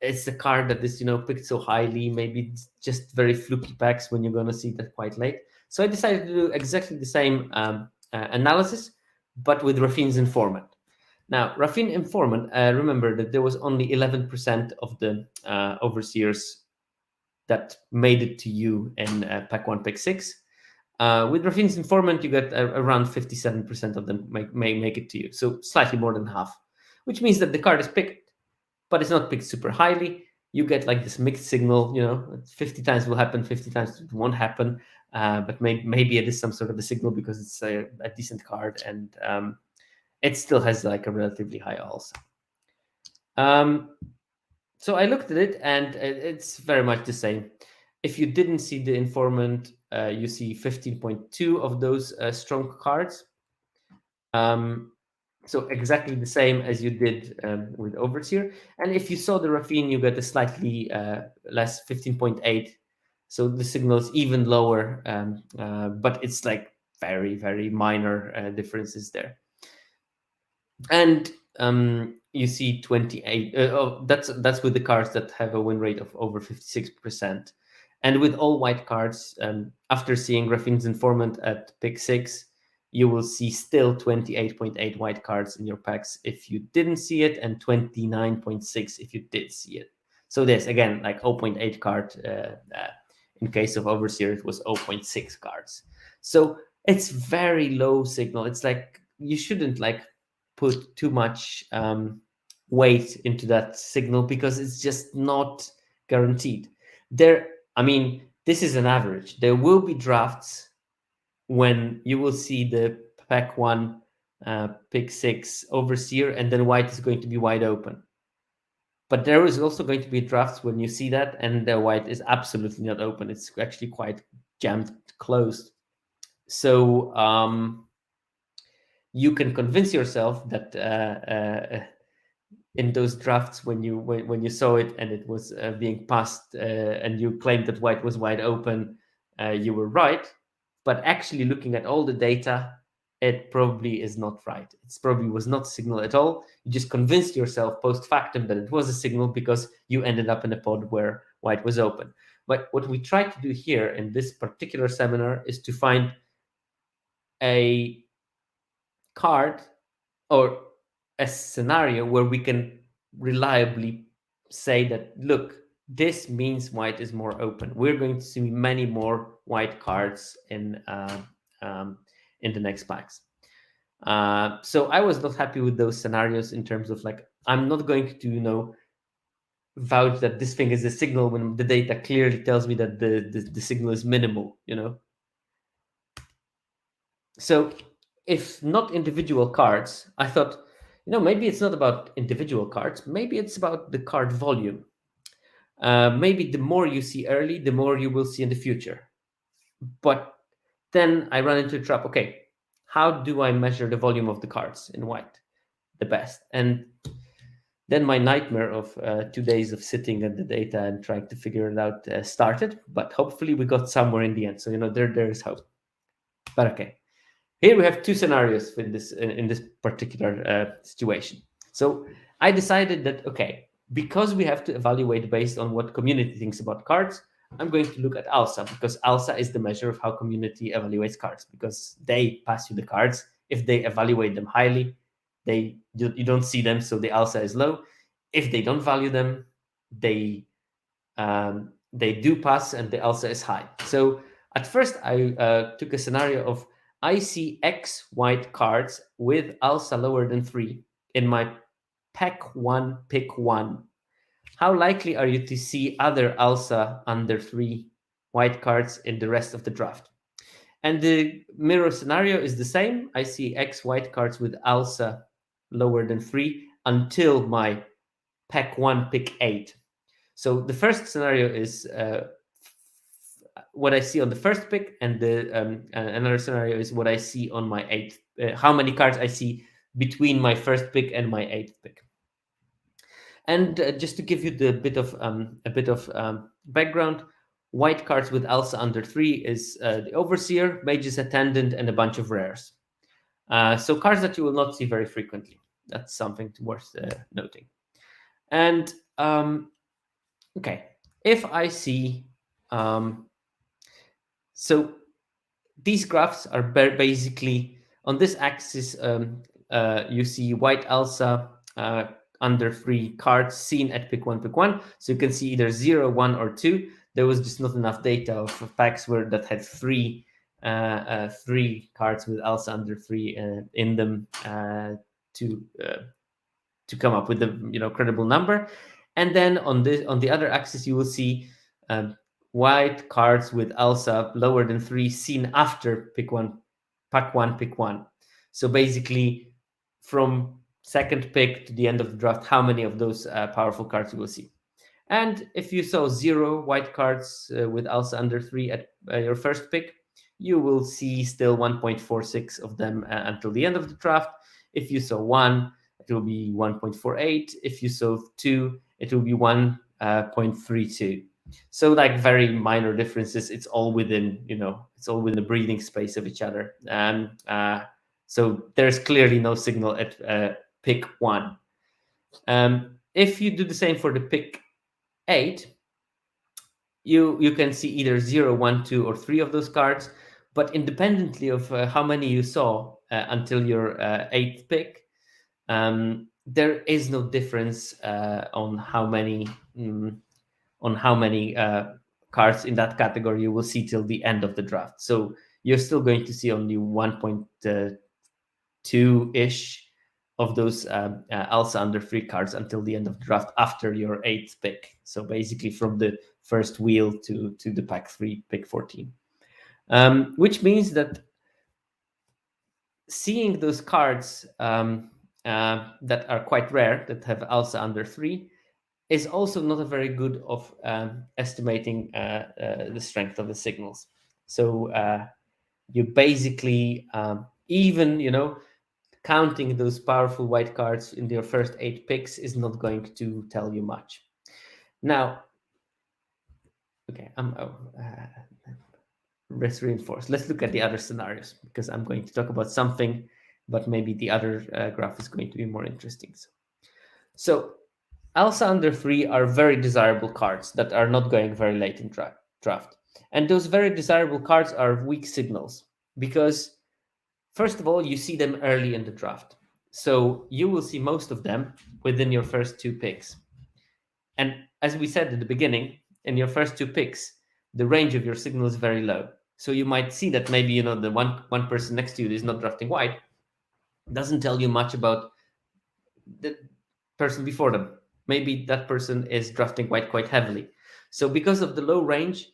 Speaker 1: it's a card that is, picked so highly. Maybe it's just very fluky packs when you're going to see that quite late. So I decided to do exactly the same analysis, but with Raffine's Informant. Now, Raffine Informant, remember that there was only 11% of the Overseers that made it to you in pack 1, pack 6. With Raffine's Informant, you get around 57% of them may make it to you, so slightly more than half, which means that the card is picked, but it's not picked super highly. You get like this mixed signal, 50 times will happen, 50 times it won't happen, but maybe it is some sort of a signal because it's a decent card, and it still has like a relatively high also. So I looked at it, and it's very much the same. If you didn't see the Informant, you see 15.2 of those strong cards. So exactly the same as you did with Overseer. And if you saw the Raffine, you get a slightly less, 15.8. So the signal is even lower, but it's like very, very minor differences there. And you see 28. That's with the cards that have a win rate of over 56%. And with all white cards, after seeing Raffine's Informant at pick 6, you will see still 28.8 white cards in your packs if you didn't see it, and 29.6 if you did see it. So this again, like 0.8 card. In case of Overseer, it was 0.6 cards. So it's very low signal. It's like you shouldn't like put too much weight into that signal because it's just not guaranteed. This is an average. There will be drafts when you will see the pack 1, pick 6 Overseer, and then white is going to be wide open. But there is also going to be drafts when you see that and the white is absolutely not open. It's actually quite jammed closed. So you can convince yourself that in those drafts when you saw it and it was being passed and you claimed that white was wide open, you were right. But actually looking at all the data, it probably is not right. It probably was not a signal at all. You just convinced yourself post factum that it was a signal because you ended up in a pod where white was open. But what we try to do here in this particular seminar is to find a card or a scenario where we can reliably say that, look, this means white is more open. We're going to see many more white cards in the next packs. So I was not happy with those scenarios in terms of like, I'm not going to, vouch that this thing is a signal when the data clearly tells me that the signal is minimal, So if not individual cards, I thought, maybe it's not about individual cards. Maybe it's about the card volume. Maybe the more you see early, the more you will see in the future. But then I run into a trap. Okay, how do I measure the volume of the cards in white the best? And then my nightmare of 2 days of sitting at the data and trying to figure it out started. But hopefully we got somewhere in the end. So there is hope. But okay. Here we have two scenarios in this particular situation. So I decided that, okay, because we have to evaluate based on what community thinks about cards, I'm going to look at ALSA, because ALSA is the measure of how community evaluates cards, because they pass you the cards. If they evaluate them highly, you don't see them, so the ALSA is low. If they don't value them, they do pass and the ALSA is high. So at first I took a scenario of I see X white cards with ALSA lower than 3 in my pack 1, pick 1. How likely are you to see other ALSA under 3 white cards in the rest of the draft? And the mirror scenario is the same. I see X white cards with ALSA lower than 3 until my pack 1, pick 8. So the first scenario is what I see on the first pick, and another scenario is what I see on my 8th. How many cards I see between my first pick and my 8th pick. And just to give you a bit of background, white cards with ALSA under 3 is the Overseer, Mage's Attendant, and a bunch of rares. So cards that you will not see very frequently. That's something worth noting. And okay, if I see, so these graphs are basically on this axis. You see white Elsa under 3 cards seen at pick 1. So you can see either 0, 1, or 2. There was just not enough data of packs that had 3 cards with Elsa under 3 in them to come up with a credible number. And then on the other axis, you will see white cards with Elsa lower than 3 seen after pick 1. So basically, from second pick to the end of the draft, how many of those powerful cards you will see. And if you saw 0 white cards with Elsa under 3 at your first pick, you will see still 1.46 of them until the end of the draft. If you saw 1, it will be 1.48. If you saw 2, it will be 1.32. So like very minor differences. It's all within, it's all within the breathing space of each other. So there's clearly no signal at pick 1. If you do the same for the pick 8, you can see either 0, 1, 2, or 3 of those cards. But independently of how many you saw until your 8th pick, there is no difference on how many cards in that category you will see till the end of the draft. So you're still going to see only 1.2-ish of those Elsa under 3 cards until the end of the draft after your 8th pick. So basically from the first wheel to the pack 3, pick 14. Which means that seeing those cards that are quite rare, that have Elsa under 3, is also not a very good of estimating the strength of the signals. So you basically, even, counting those powerful white cards in your first 8 picks is not going to tell you much. Now, okay, let's reinforce. Let's look at the other scenarios, because I'm going to talk about something, but maybe the other graph is going to be more interesting. So Elsa under 3 are very desirable cards that are not going very late in draft. And those very desirable cards are weak signals because, first of all, you see them early in the draft. So you will see most of them within your first 2 picks. And as we said at the beginning, in your first 2 picks, the range of your signal is very low. So you might see that maybe, the one person next to you is not drafting white. Doesn't tell you much about the person before them. Maybe that person is drafting white quite heavily. So because of the low range,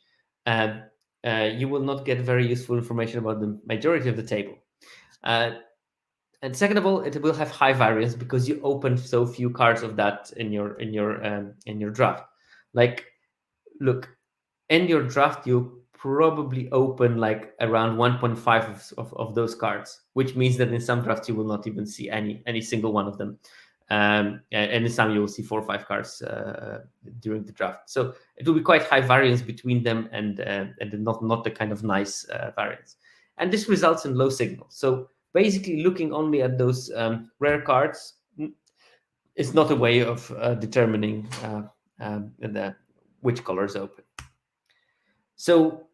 Speaker 1: you will not get very useful information about the majority of the table. And second of all, it will have high variance because you opened so few cards of that in your draft. Like, look, in your draft, you probably open like around 1.5 of those cards, which means that in some drafts you will not even see any single one of them. And in some you will see 4 or 5 cards during the draft. So it will be quite high variance between them and not the kind of nice variance. And this results in low signal. So basically looking only at those rare cards is not a way of determining which colors open. So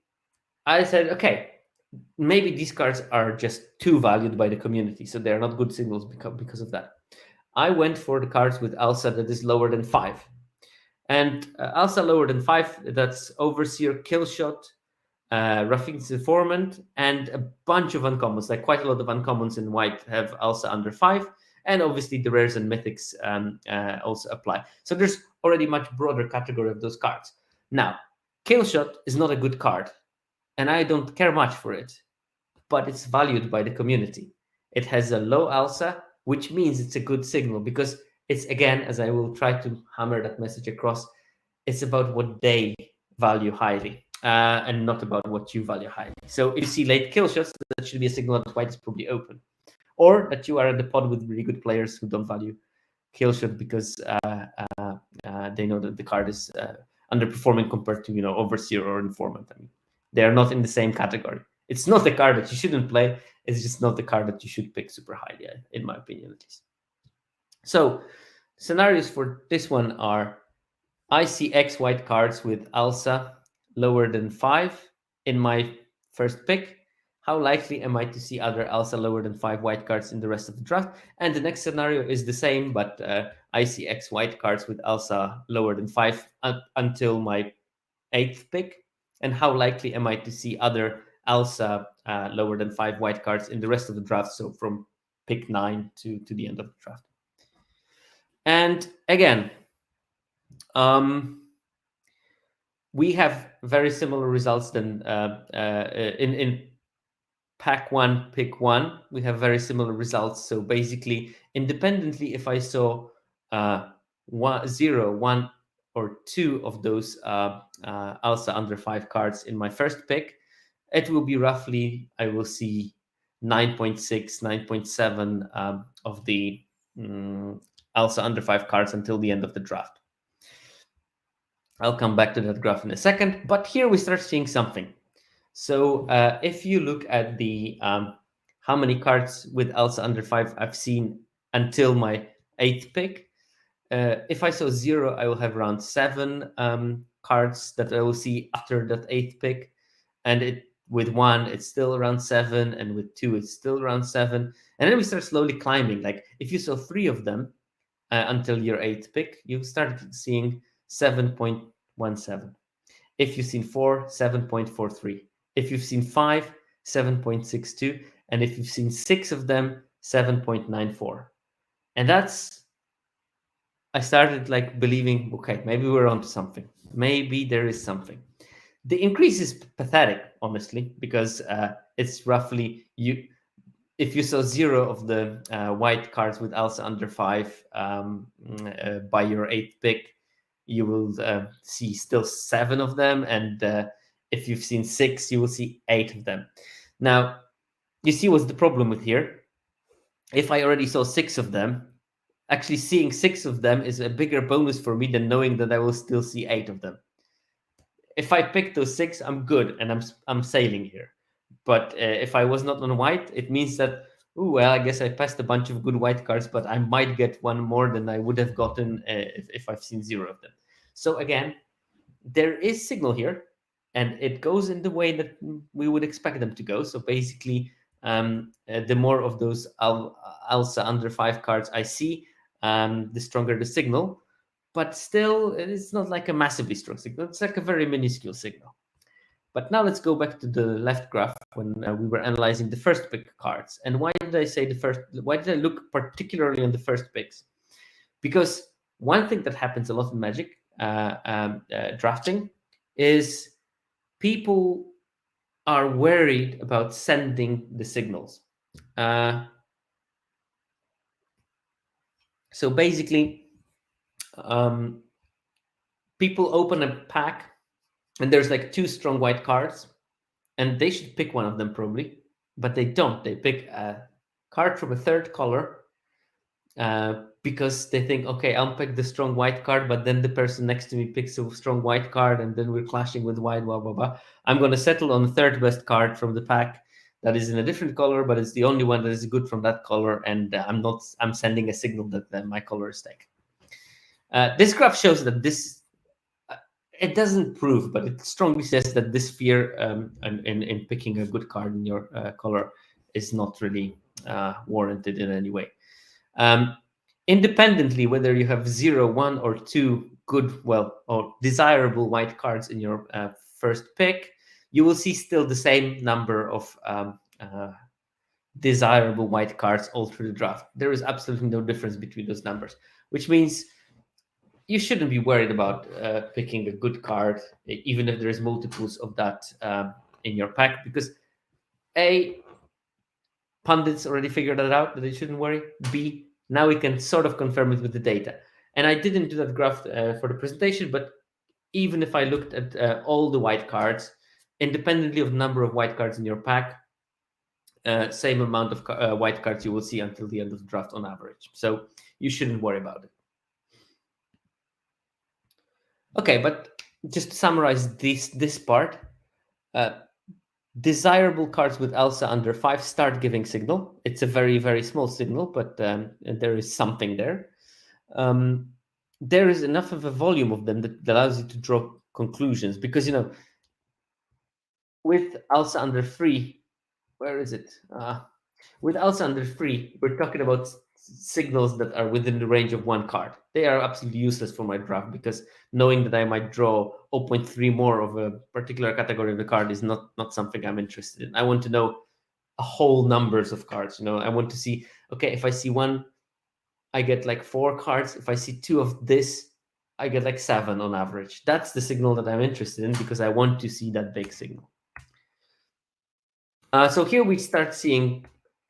Speaker 1: I said, okay, maybe these cards are just too valued by the community, so they're not good signals because of that. I went for the cards with Elsa that is lower than 5. And Elsa lower than 5, that's Overseer, Killshot, Raffine's Informant, and a bunch of uncommons. Like quite a lot of uncommons in white have Elsa under 5. And obviously the rares and mythics also apply. So there's already a much broader category of those cards. Now, Killshot is not a good card, and I don't care much for it, but it's valued by the community. It has a low Elsa, which means it's a good signal because it's, again, as I will try to hammer that message across, it's about what they value highly and not about what you value highly. So if you see late kill shots, that should be a signal that white is probably open, or that you are at the pod with really good players who don't value kill shot because they know that the card is underperforming compared to Overseer or Informant. I mean, they are not in the same category. It's not a card that you shouldn't play. It's just not the card that you should pick super highly, in my opinion, at least. So scenarios for this one are: I see X white cards with Alsa lower than 5 in my first pick. How likely am I to see other Alsa lower than 5 white cards in the rest of the draft? And the next scenario is the same, but I see X white cards with Alsa lower than 5 until my 8th pick. And how likely am I to see other Alsa lower than 5 white cards in the rest of the draft? So from pick 9 to the end of the draft. And again, we have very similar results than in pack 1, pick 1. We have very similar results. So basically, independently, if I saw 0, 1, or 2 of those Alsa under 5 cards in my first pick, it will be roughly, I will see 9.6, 9.7 of the Alsa under 5 cards until the end of the draft. I'll come back to that graph in a second, but here we start seeing something. So if you look at the how many cards with Alsa under 5 I've seen until my 8th pick, if I saw 0, I will have around 7 cards that I will see after that 8th pick, and with 1 it's still around 7, and with 2 it's still around 7, and then we start slowly climbing. Like if you saw 3 of them until your 8th pick, you start seeing 7.17. If you've seen 4, 7.43. If you've seen 5, 7.62. And if you've seen 6 of them, 7.94. And I started like believing, okay, maybe we're onto something. Maybe there is something. The increase is pathetic, honestly, because it's roughly if you saw 0 of the white cards with Alsa under 5 by your 8th pick, you will see still 7 of them. And if you've seen 6, you will see 8 of them. Now, you see what's the problem with here? If I already saw 6 of them, actually seeing 6 of them is a bigger bonus for me than knowing that I will still see 8 of them. If I pick those 6, I'm good and I'm sailing here. But if I was not on white, it means that, well, I guess I passed a bunch of good white cards, but I might get one more than I would have gotten if I've seen 0 of them. So again, there is signal here, and it goes in the way that we would expect them to go. So basically, the more of those Alsa under 5 cards I see, the stronger the signal. But still, it's not like a massively strong signal. It's like a very minuscule signal. But now let's go back to the left graph when we were analyzing the first pick cards. And why did I say the first? Why did I look particularly on the first picks? Because one thing that happens a lot in Magic drafting is people are worried about sending the signals. So basically, people open a pack and there's like 2 strong white cards, and they should pick one of them probably, but they don't. They pick a card from a third color because they think, okay, I'll pick the strong white card, but then the person next to me picks a strong white card, and then we're clashing with white, blah, blah, blah. I'm going to settle on the third best card from the pack that is in a different color, but it's the only one that is good from that color, and I'm sending a signal that my color is taken. This graph shows that this, it doesn't prove, but it strongly says that this fear in picking a good card in your color is not really warranted in any way. Independently, whether you have 0, 1, or 2 good, or desirable white cards in your first pick, you will see still the same number of desirable white cards all through the draft. There is absolutely no difference between those numbers, which means you shouldn't be worried about picking a good card, even if there's multiples of that in your pack, because A, pundits already figured that out, that they shouldn't worry. B, now we can sort of confirm it with the data. And I didn't do that graph for the presentation, but even if I looked at all the white cards, independently of the number of white cards in your pack, same amount of white cards you will see until the end of the draft on average. So you shouldn't worry about it. Okay, but just to summarize this part, Desirable cards with Elsa under 5 start giving signal. It's a very, very small signal, but there is something there. There is enough of a volume of them that allows you to draw conclusions, because, with Elsa under 3, where is it? With Elsa under 3, we're talking about signals that are within the range of 1 card. They are absolutely useless for my draft, because knowing that I might draw 0.3 more of a particular category of the card is not something I'm interested in. I want to know a whole numbers of cards. I want to see, okay, if I see 1, I get like 4 cards. If I see 2 of this, I get like 7 on average. That's the signal that I'm interested in, because I want to see that big signal. So here we start seeing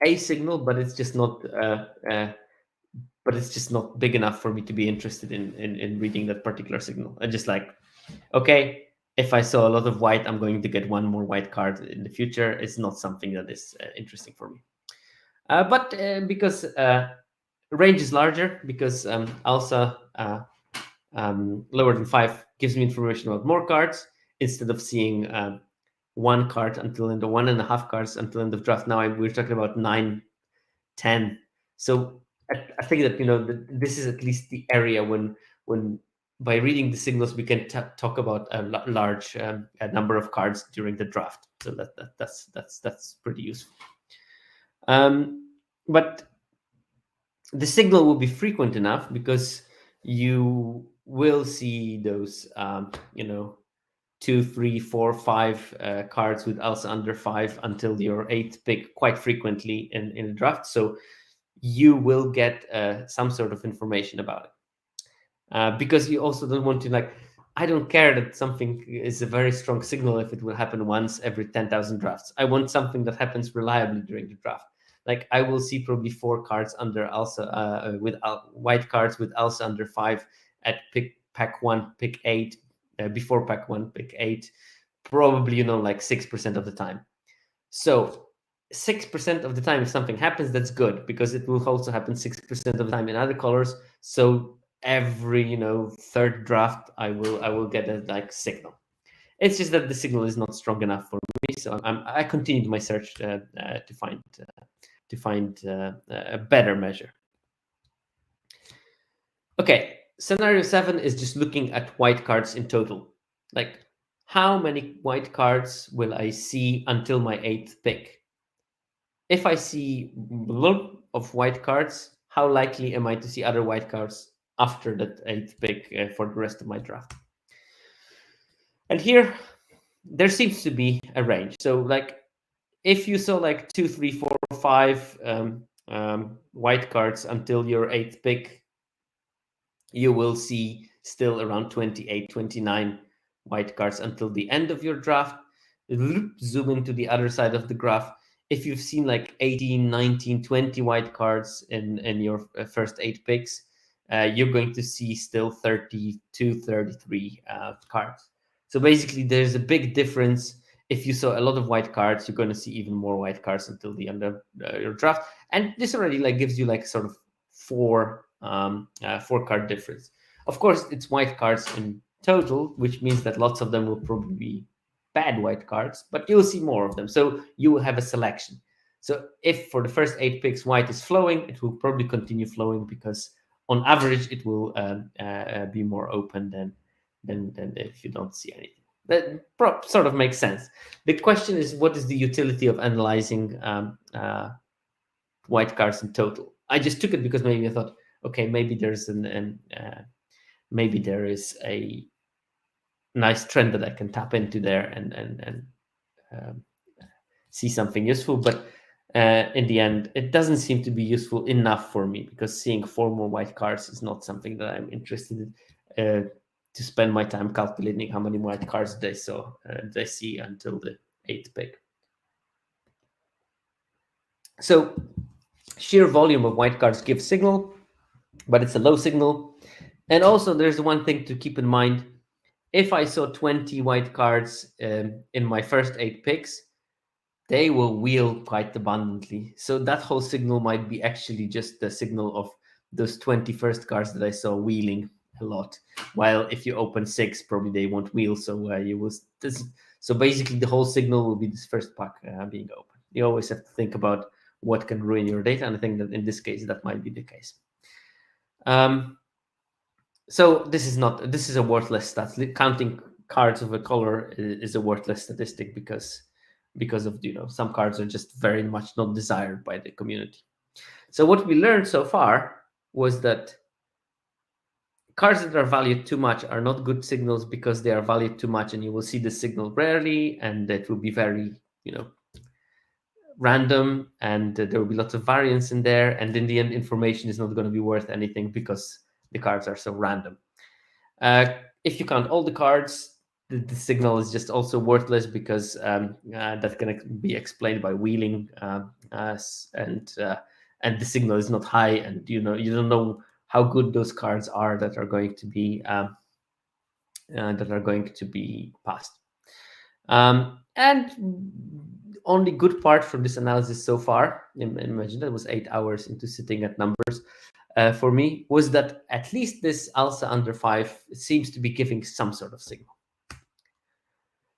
Speaker 1: a signal, but it's just not big enough for me to be interested in reading that particular signal. I just like, okay, if I saw a lot of white, I'm going to get 1 more white card in the future. It's not something that is interesting for me. But because range is larger, because Elsa lower than 5 gives me information about more cards, instead of seeing 1 card until end of 1.5 cards until end of draft. Now we're talking about 9, 10. So I think that this is at least the area when by reading the signals we can talk about a large a number of cards during the draft. So that's pretty useful. But the signal will be frequent enough, because you will see those 2, 3, 4, 5 cards with Elsa under 5 until your 8th pick quite frequently in the draft. So you will get some sort of information about it. Because you also don't want to, I don't care that something is a very strong signal if it will happen once every 10,000 drafts. I want something that happens reliably during the draft. Like, I will see probably 4 cards under Elsa with white cards with Elsa under 5 at pack 1, pick 8, before pack 1, pick 8, probably 6% of the time. So 6% of the time, if something happens, that's good, because it will also happen 6% of the time in other colors. So every third draft, I will get a signal. It's just that the signal is not strong enough for me, so I continued my search to find a better measure. Okay, scenario 7 is just looking at white cards in total. Like, how many white cards will I see until my 8th pick? If I see a lot of white cards, how likely am I to see other white cards after that 8th pick for the rest of my draft? And here, there seems to be a range. So, if you saw 2, 3, 4, 5 white cards until your 8th pick, you will see still around 28, 29 white cards until the end of your draft. Zoom into the other side of the graph. If you've seen 18, 19, 20 white cards in your first 8 picks, you're going to see still 32, 33 cards. So basically, there's a big difference. If you saw a lot of white cards, you're going to see even more white cards until the end of your draft. And this already gives you sort of 4 card difference. Of course, it's white cards in total, which means that lots of them will probably be bad white cards, but you'll see more of them. So you will have a selection. So if for the first 8 picks white is flowing, it will probably continue flowing, because on average it will be more open than if you don't see anything. That sort of makes sense. The question is, what is the utility of analyzing white cards in total? I just took it because maybe I thought, okay, maybe there's maybe there is a nice trend that I can tap into there and see something useful. But in the end, it doesn't seem to be useful enough for me, because seeing 4 more white cards is not something that I'm interested in to spend my time calculating how many white cards they see until the 8th pick. So sheer volume of white cards gives signal, but it's a low signal. And also, there's one thing to keep in mind. If I saw 20 white cards in my first 8 picks, they will wheel quite abundantly. So that whole signal might be actually just the signal of those 20 first cards that I saw wheeling a lot. While if you open 6, probably they won't wheel. So So basically, the whole signal will be this first pack being open. You always have to think about what can ruin your data, and I think that in this case, that might be the case. So this is a worthless stat. Counting cards of a color is a worthless statistic because of some cards are just very much not desired by the community. So what we learned so far was that cards that are valued too much are not good signals because they are valued too much, and you will see the signal rarely, and it will be very random, and there will be lots of variance in there, and in the end, information is not going to be worth anything because the cards are so random. If you count all the cards, the signal is just also worthless because that's going to be explained by wheeling, and the signal is not high, and you don't know how good those cards are that are going to be passed. And only good part from this analysis so far, imagine that was 8 hours into sitting at numbers, for me, was that at least this ALSA under 5 seems to be giving some sort of signal.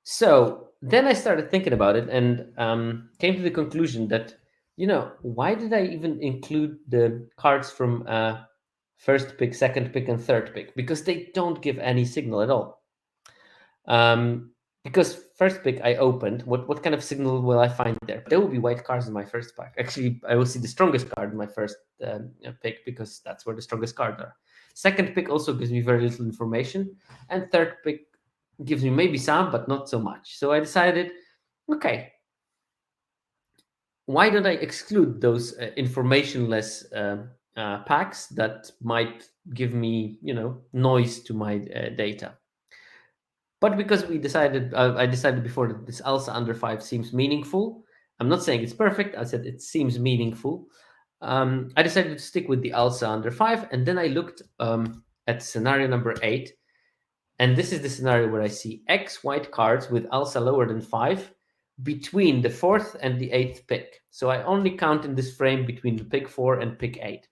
Speaker 1: So then I started thinking about it and came to the conclusion that, why did I even include the cards from first pick, second pick, and third pick? Because they don't give any signal at all. Because first pick I opened, what kind of signal will I find there? There will be white cards in my first pack. Actually, I will see the strongest card in my first pick because that's where the strongest cards are. Second pick also gives me very little information, and third pick gives me maybe some, but not so much. So I decided, okay, why don't I exclude those informationless packs that might give me, noise to my data? But because I decided before that this ALSA under 5 seems meaningful. I'm not saying it's perfect. I said it seems meaningful. I decided to stick with the ALSA under 5, and then I looked at scenario number 8, and this is the scenario where I see X white cards with ALSA lower than 5 between the 4th and the 8th pick. So I only count in this frame between the pick 4 and pick 8.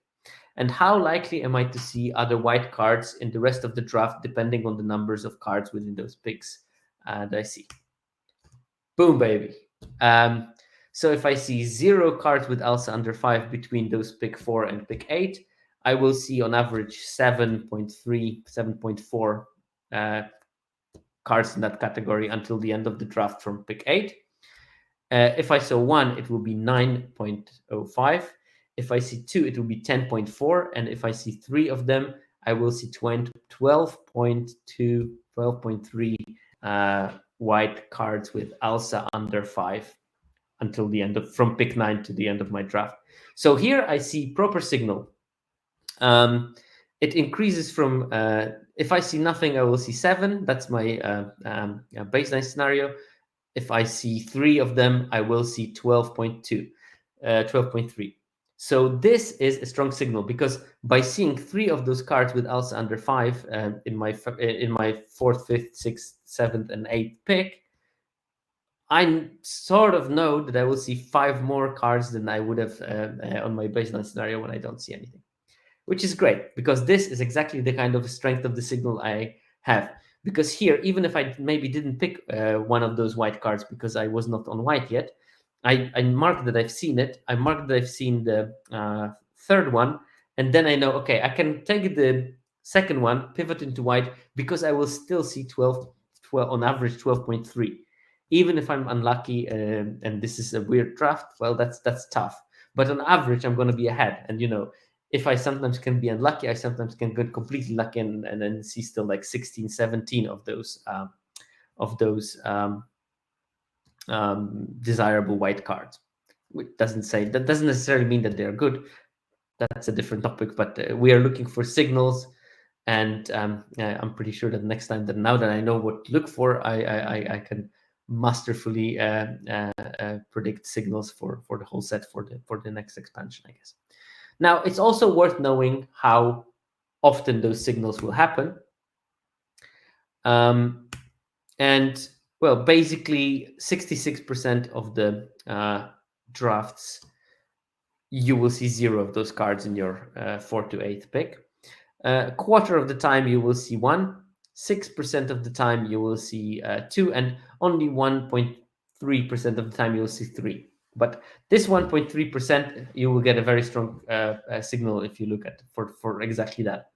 Speaker 1: And how likely am I to see other white cards in the rest of the draft, depending on the numbers of cards within those picks that I see? Boom, baby. So if I see 0 cards with ALSA under 5 between those pick 4 and pick 8, I will see on average 7.3, 7.4 cards in that category until the end of the draft from pick 8. If I saw 1, it will be 9.05. If I see 2, it will be 10.4. And if I see 3 of them, I will see 12.2, 12.3 white cards with ALSA under 5 until the end from pick 9 to the end of my draft. So here I see proper signal. It increases from, if I see nothing, I will see 7. That's my baseline scenario. If I see 3 of them, I will see 12.2, 12.3. So this is a strong signal because by seeing 3 of those cards with ALSA under 5 in my 4th, 5th, 6th, 7th, and 8th pick, I sort of know that I will see 5 more cards than I would have on my baseline scenario when I don't see anything, which is great because this is exactly the kind of strength of the signal I have. Because here, even if I maybe didn't pick one of those white cards because I was not on white yet, I marked that I've seen it. I marked that I've seen the third one, and then I know, okay, I can take the second one, pivot into white, because I will still see 12 on average 12.3. Even if I'm unlucky and this is a weird draft, well, that's tough. But on average, I'm going to be ahead. And, if I sometimes can be unlucky, I sometimes can get completely lucky and then see still like 16, 17 of those desirable white cards. Which that doesn't necessarily mean that they're good. That's a different topic. But we are looking for signals, and I'm pretty sure that next time, that now that I know what to look for, I can masterfully predict signals for the whole set for the next expansion, I guess. Now, it's also worth knowing how often those signals will happen. And, well, basically 66% of the drafts, you will see 0 of those cards in your 4th to 8th pick. A quarter of the time, you will see 1. 6% of the time you will see 2, and only 1.3% of the time you will see 3. But this 1.3%, you will get a very strong signal if you look at for exactly that.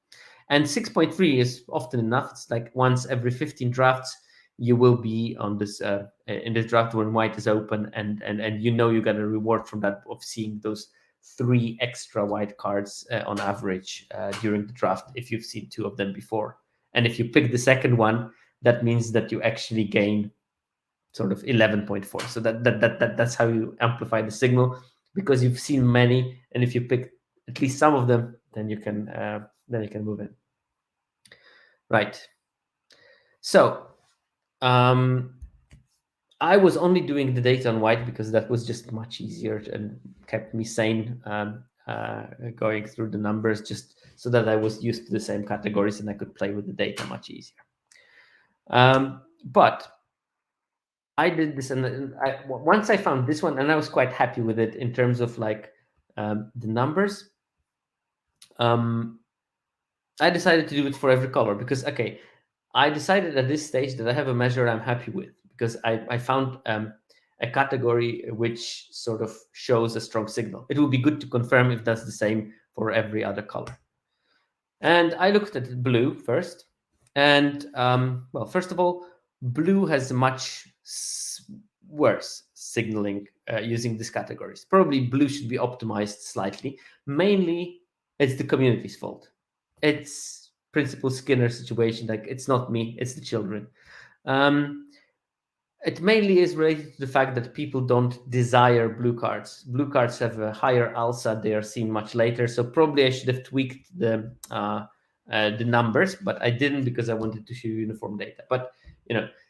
Speaker 1: And 6.3 is often enough. It's like once every 15 drafts, you will be on this in this draft when white is open, and you know you get a reward from that of seeing those 3 extra white cards on average during the draft if you've seen 2 of them before. And if you pick the second one, that means that you actually gain sort of 11.4. So that's how you amplify the signal, because you've seen many, and if you pick at least some of them, then you can move in. Right. So I was only doing the data on white because that was just much easier and kept me sane going through the numbers, just so that I was used to the same categories and I could play with the data much easier. But I did this, and once I found this one, and I was quite happy with it in terms of like the numbers. I decided to do it for every color because, okay, I decided at this stage that I have a measure I'm happy with, because I found a category which sort of shows a strong signal. It would be good to confirm if that's the same for every other color. And I looked at blue first. And well, first of all, blue has much worse signaling using these categories. Probably blue should be optimized slightly. Mainly, it's the community's fault. It's Principal Skinner situation. Like, it's not me, it's the children. It mainly is related to the fact that people don't desire blue cards. Blue cards have a higher alpha; they are seen much later. So probably I should have tweaked the numbers, but I didn't because I wanted to show uniform data. But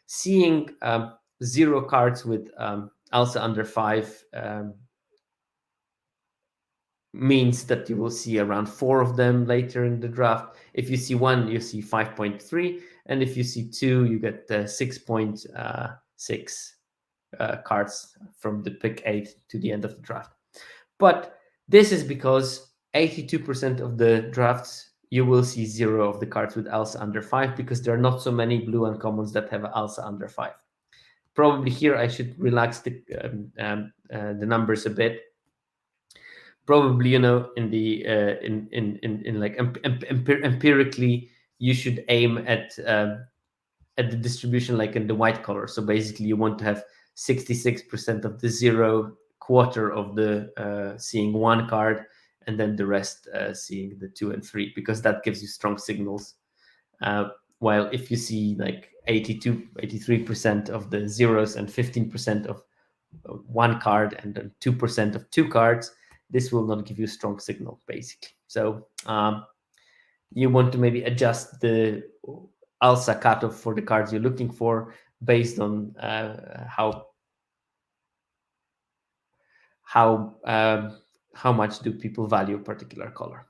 Speaker 1: seeing 0 cards with alpha under 5 means that you will see around 4 of them later in the draft. If you see 1, you see 5.3, and if you see 2, you get 6.6 cards from the pick 8 to the end of the draft. But this is because 82% of the drafts you will see 0 of the cards with alpha under 5, because there are not so many blue uncommons that have alpha under 5. Probably here I should relax the numbers a bit. Probably, in the in like empirically, you should aim at the distribution like in the white color. So basically, you want to have 66% of the 0, quarter of the seeing 1 card, and then the rest seeing the 2 and 3, because that gives you strong signals. While if you see like 83% of the 0s and 15% of 1 card and then 2% of 2 cards, this will not give you a strong signal, basically. So you want to maybe adjust the alpha cutoff for the cards you're looking for based on how much do people value a particular color.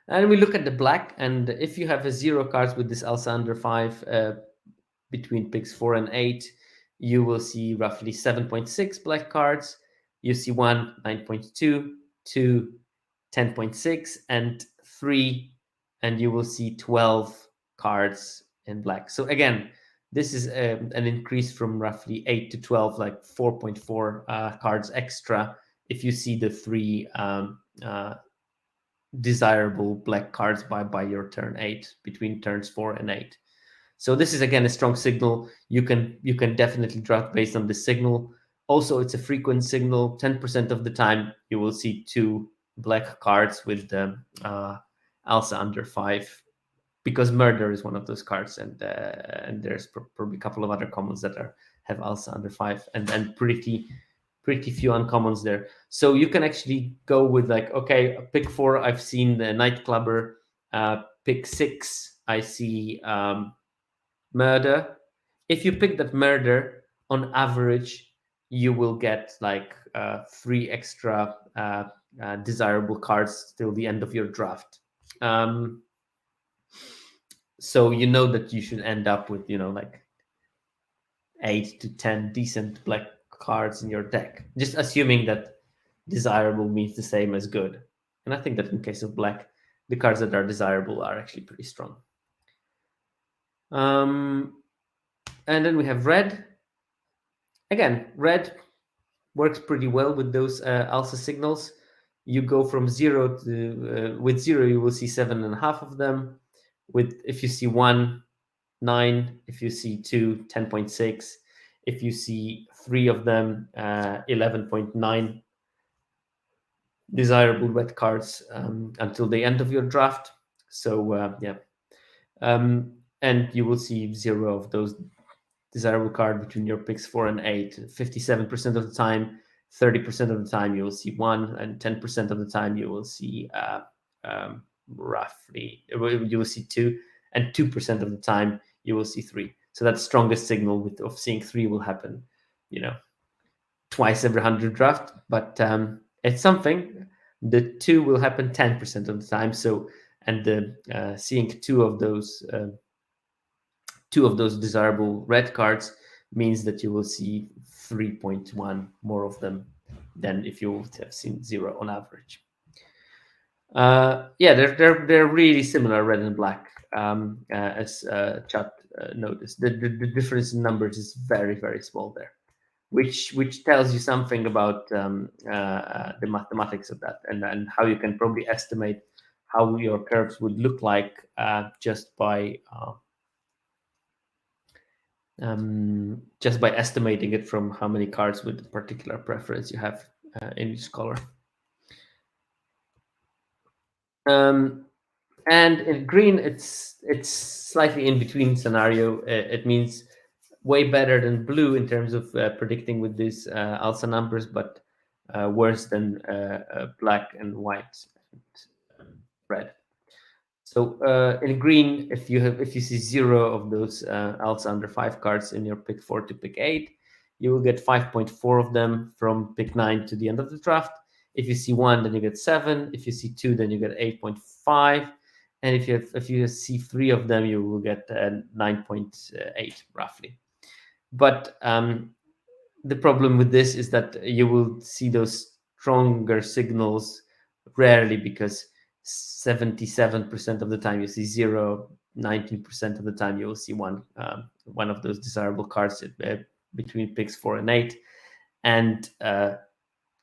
Speaker 1: And we look at the black, and if you have a 0 cards with this alpha under 5 between picks 4 and 8, you will see roughly 7.6 black cards. You see 1, 9.2, 2, 10.6, and 3, and you will see 12 cards in black. So again, this is an increase from roughly 8 to 12, like 4.4 cards extra if you see the 3 desirable black cards by your turn 8, between turns 4 and 8. So this is again a strong signal. You can definitely draft based on this signal. Also, it's a frequent signal. 10% of the time you will see 2 black cards with the alpha under 5, because murder is one of those cards, and there's probably a couple of other commons that have alpha under 5, and pretty few uncommons there. So you can actually go with like, okay, pick 4, I've seen the Nightclubber. Pick 6, I see murder. If you pick that murder, on average, you will get like 3 extra desirable cards till the end of your draft. So you know that you should end up with, like 8 to 10 decent black cards in your deck, just assuming that desirable means the same as good. And I think that in case of black, the cards that are desirable are actually pretty strong. And then we have red. Again, red works pretty well with those ALSA signals. You go from 0 to with 0 you will see 7.5 of them. With if you see 1, 9. If you see 2, 10.6. If you see 3 of them, 11.9 desirable red cards until the end of your draft. So yeah, and you will see 0 of those desirable card between your picks 4 and 8. 57% of the time, 30% of the time you will see 1, and 10% of the time you will see roughly you will see 2, and 2% of the time you will see 3. So that strongest signal of seeing 3 will happen, twice every 100 draft, but it's something. The 2 will happen 10% of the time. So, and the seeing two of those desirable red cards means that you will see 3.1 more of them than if you would have seen 0 on average. Yeah, they're really similar, red and black, as Chat noticed. The difference in numbers is very, very small there, which tells you something about the mathematics of that, and how you can probably estimate how your curves would look like just by estimating it from how many cards with the particular preference you have in each color. And in green, it's slightly in between scenario. It means way better than blue in terms of predicting with these ALSA numbers, but worse than black and white and red. So in green, if you see 0 of those ALSA under 5 cards in your pick 4 to pick 8, you will get 5.4 of them from pick 9 to the end of the draft. If you see 1, then you get 7. If you see 2, then you get 8.5. And if you see 3 of them, you will get 9.8 roughly. But the problem with this is that you will see those stronger signals rarely, because 77% of the time you see 0, 19% of the time you will see one of those desirable cards between picks 4 and 8, and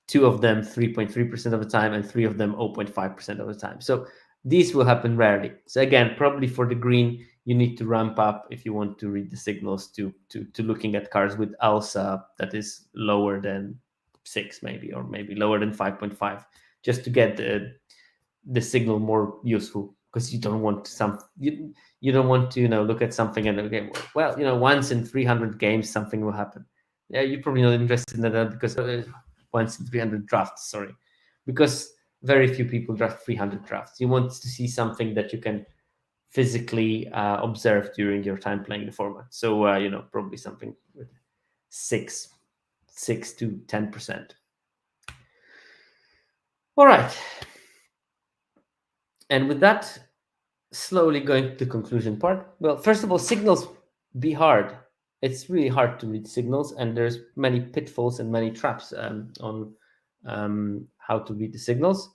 Speaker 1: 2 of them 3.3% of the time, and 3 of them 0.5% of the time. So these will happen rarely. So again, probably for the green, you need to ramp up if you want to read the signals to looking at cards with ALSA that is lower than 6, maybe, or maybe lower than 5.5, just to get the signal more useful, because you don't want you don't want to look at something and okay, well, once in 300 games something will happen. Yeah, you're probably not interested in that, because once in 300 drafts, sorry, because very few people draft 300 drafts. You want to see something that you can physically observe during your time playing the format. So probably something with 6 to 10%. All right, and with that, slowly going to the conclusion part. Well, first of all, signals be hard. It's really hard to read signals, and there's many pitfalls and many traps on how to read the signals.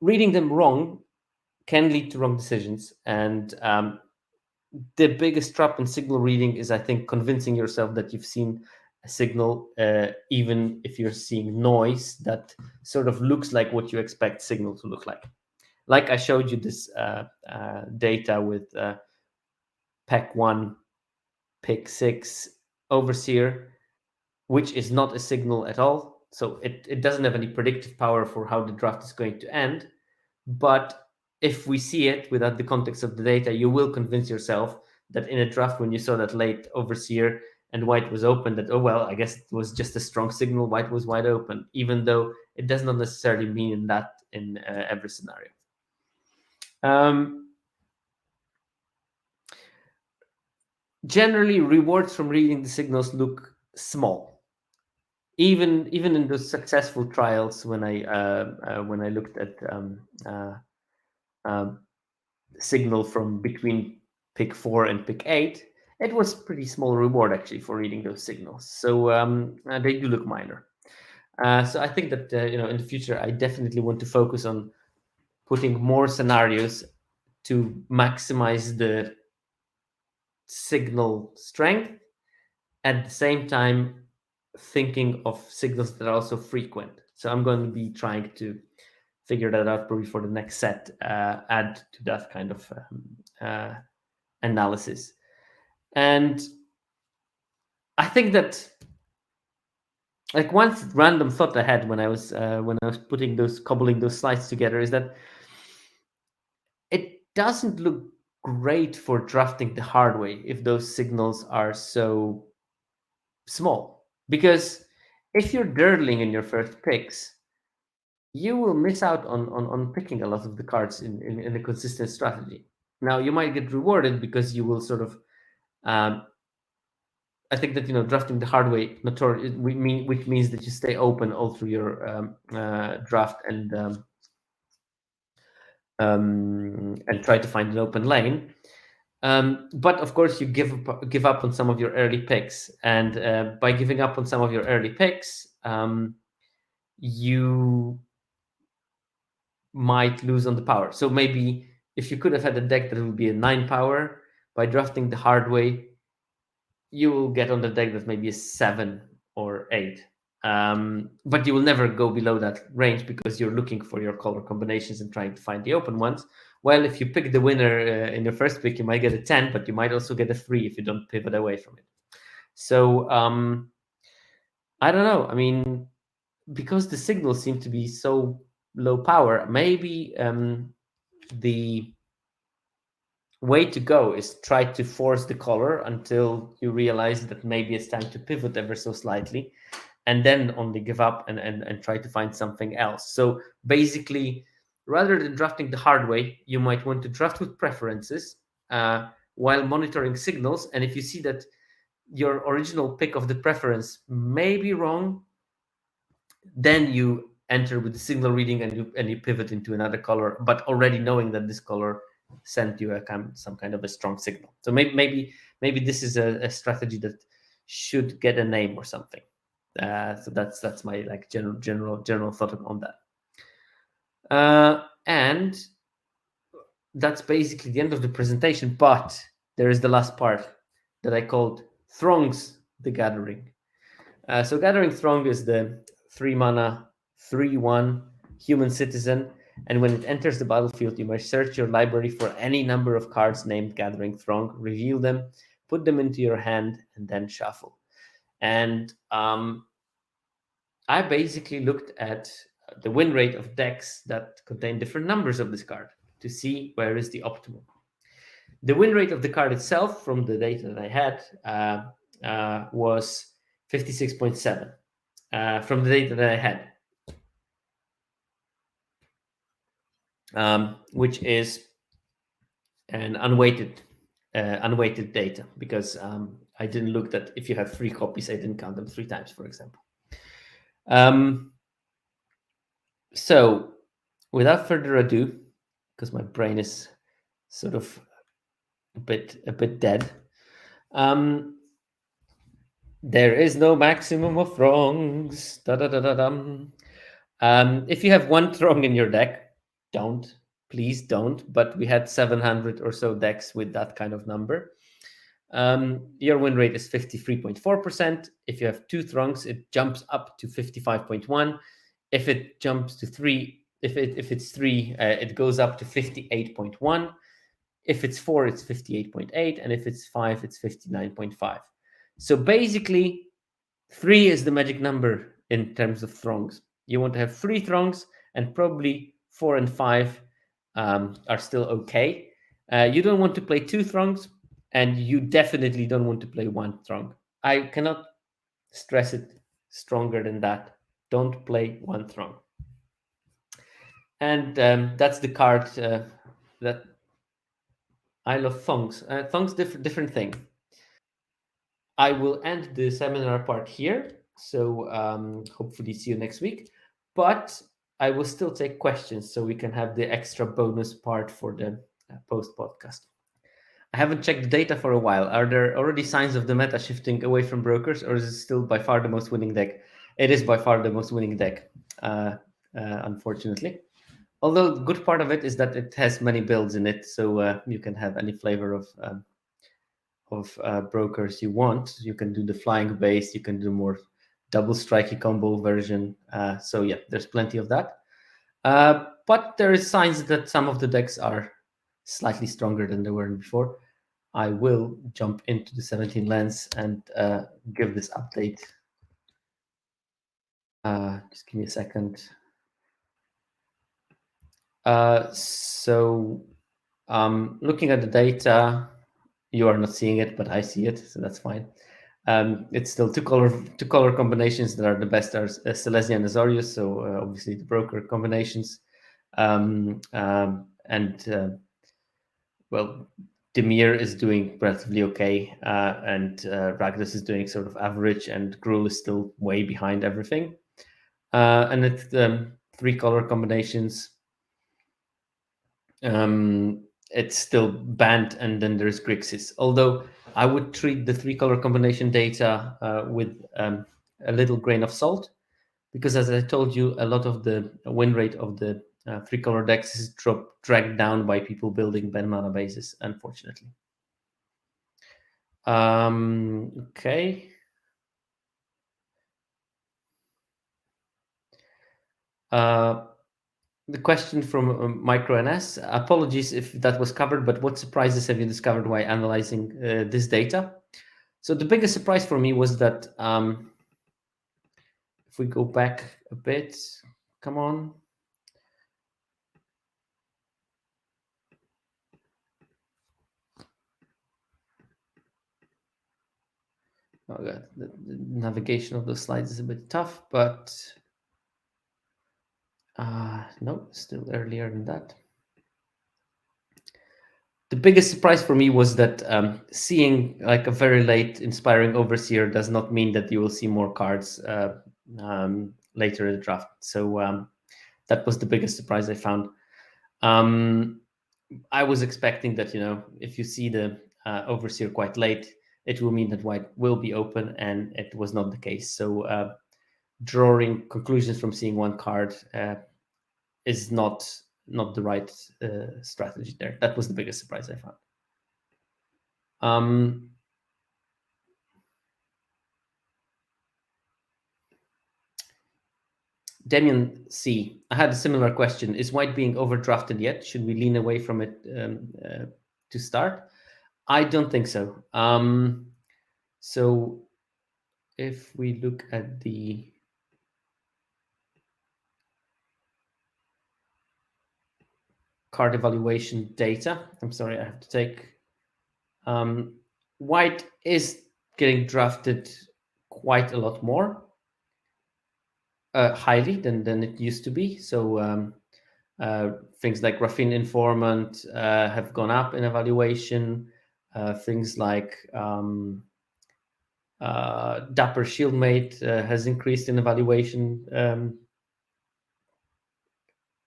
Speaker 1: Reading them wrong can lead to wrong decisions, and the biggest trap in signal reading is, I think, convincing yourself that you've seen a signal, even if you're seeing noise that sort of looks like what you expect signal to look like. Like I showed you this data with Pack 1, Pick 6, Overseer, which is not a signal at all. So it doesn't have any predictive power for how the draft is going to end. But if we see it without the context of the data, you will convince yourself that in a draft, when you saw that late Overseer and white was open, that, oh, well, I guess it was just a strong signal, white was wide open, even though it does not necessarily mean that in every scenario. Generally, rewards from reading the signals look small. Even in those successful trials, when I looked at signal from between pick 4 and pick 8, it was pretty small reward actually for reading those signals. So they do look minor. So I think that in the future, I definitely want to focus on putting more scenarios to maximize the signal strength, at the same time thinking of signals that are also frequent. So I'm going to be trying to figure that out probably for the next set, add to that kind of analysis. And I think that, like, one random thought I had when I was cobbling those slides together is that it doesn't look great for drafting the hard way if those signals are so small. Because if you're dirtling in your first picks, you will miss out on picking a lot of the cards in a consistent strategy. Now, you might get rewarded because you will sort of, I think that, drafting the hard way, which means that you stay open all through your draft and try to find an open lane. But of course, you give up on some of your early picks, and by giving up on some of your early picks, you might lose on the power. So maybe if you could have had a deck that would be a 9 power, by drafting the hard way, you will get on the deck that maybe is 7 or 8. But you will never go below that range because you're looking for your color combinations and trying to find the open ones. Well, if you pick the winner in your first pick, you might get a 10, but you might also get a 3 if you don't pivot away from it. So I don't know. I mean, because the signals seem to be so low power, maybe the way to go is try to force the color until you realize that maybe it's time to pivot ever so slightly, and then only give up and try to find something else. So basically, rather than drafting the hard way, you might want to draft with preferences while monitoring signals. And if you see that your original pick of the preference may be wrong, then you enter with the signal reading and you pivot into another color, but already knowing that this color sent you some kind of a strong signal. So maybe this is a strategy that should get a name or something. So that's my like general thought on that. And that's basically the end of the presentation. But there is the last part that I called Throngs the Gathering. So Gathering Throng is the 3-mana 3/1 human citizen, and when it enters the battlefield, you may search your library for any number of cards named Gathering Throng, reveal them, put them into your hand, and then shuffle. And I basically looked at the win rate of decks that contain different numbers of this card to see where is the optimal. The win rate of the card itself, from the data that I had, was 56.7 from the data that I had, which is an unweighted data, because I didn't look that if you have 3 copies, I didn't count them 3 times, for example. So without further ado, because my brain is sort of a bit dead, there is no maximum of throngs. If you have 1 throng in your deck, please don't. But we had 700 or so decks with that kind of number. Your win rate is 53.4%. If you have 2 throngs, it jumps up to 55.1. If it jumps to 3, if it's 3, it goes up to 58.1. If it's 4, it's 58.8, and if it's 5, it's 59.5. So basically, 3 is the magic number in terms of throngs. You want to have 3 throngs, and probably 4 and 5 are still okay. You don't want to play 2 throngs, and you definitely don't want to play 1 throng. I cannot stress it stronger than that. Don't play 1 throng. And that's the card that I love. Thongs. Thongs, different thing. I will end the seminar part here. So hopefully see you next week. But I will still take questions so we can have the extra bonus part for the post podcast. I haven't checked the data for a while. Are there already signs of the meta shifting away from brokers, or is it still by far the most winning deck? It is by far the most winning deck, unfortunately. Although the good part of it is that it has many builds in it, so you can have any flavor of brokers you want. You can do the flying base, you can do more double strikey combo version. So yeah, there's plenty of that. But there is signs that some of the decks are slightly stronger than they were before. I will jump into the 17 lens and give this update. Just give me a second. Looking at the data, you are not seeing it, but I see it, so that's fine. It's still two color combinations that are the best are Silesia and Azorius, so obviously the broker combinations. Well, Demir is doing relatively okay, and Ragdos is doing sort of average, and Gruul is still way behind everything. And it's three color combinations. It's still banned, and then there's Grixis. Although I would treat the three color combination data with a little grain of salt, because as I told you, a lot of the win rate of the three color decks is dragged down by people building Ben mana bases, unfortunately. Okay. The question from MicroNS, apologies if that was covered, but what surprises have you discovered while analyzing this data? So the biggest surprise for me was that if we go back a bit, come on. Oh god, the navigation of the slides is a bit tough, but no, still earlier than that. The biggest surprise for me was that seeing like a very late inspiring overseer does not mean that you will see more cards later in the draft. So that was the biggest surprise I found. I was expecting that, if you see the overseer quite late, it will mean that white will be open, and it was not the case. So drawing conclusions from seeing one card is not the right strategy there. That was the biggest surprise I found. Damien C. I had a similar question. Is white being overdrafted yet? Should we lean away from it to start? I don't think so. So if we look at the card evaluation data, I'm sorry, I have to take. White is getting drafted quite a lot more highly than it used to be. So things like Graphene Informant have gone up in evaluation. Things like Dapper Shieldmate has increased in evaluation.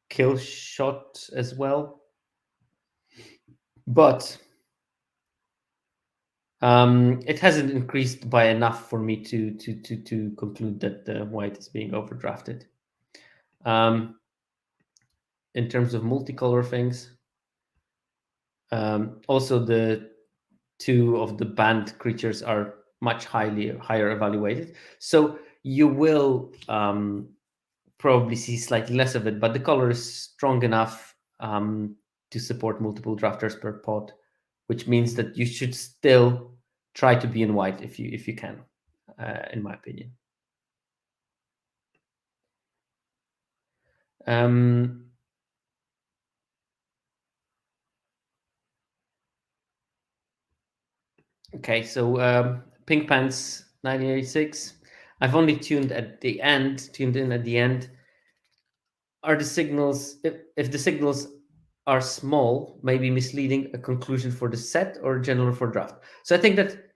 Speaker 1: Kill Shot as well. But it hasn't increased by enough for me to conclude that white is being overdrafted. In terms of multicolor things, also the two of the banned creatures are much higher evaluated. So you will probably see slightly less of it, but the color is strong enough to support multiple drafters per pot, which means that you should still try to be in white if you can, in my opinion. Okay, so Pink Pants 1986. I've only tuned in at the end. Are the signals, if the signals are small, maybe misleading a conclusion for the set or general for draft? So I think that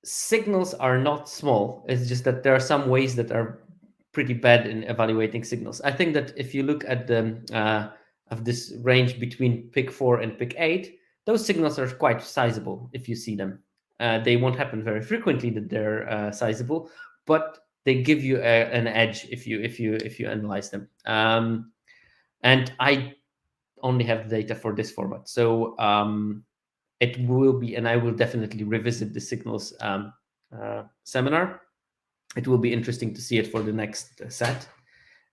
Speaker 1: signals are not small. It's just that there are some ways that are pretty bad in evaluating signals. I think that if you look at the of this range between pick 4 and pick 8, those signals are quite sizable if you see them. They won't happen very frequently that they're sizable, but they give you an edge if you analyze them. And I only have the data for this format, so it will be, and I will definitely revisit the signals seminar. It will be interesting to see it for the next set,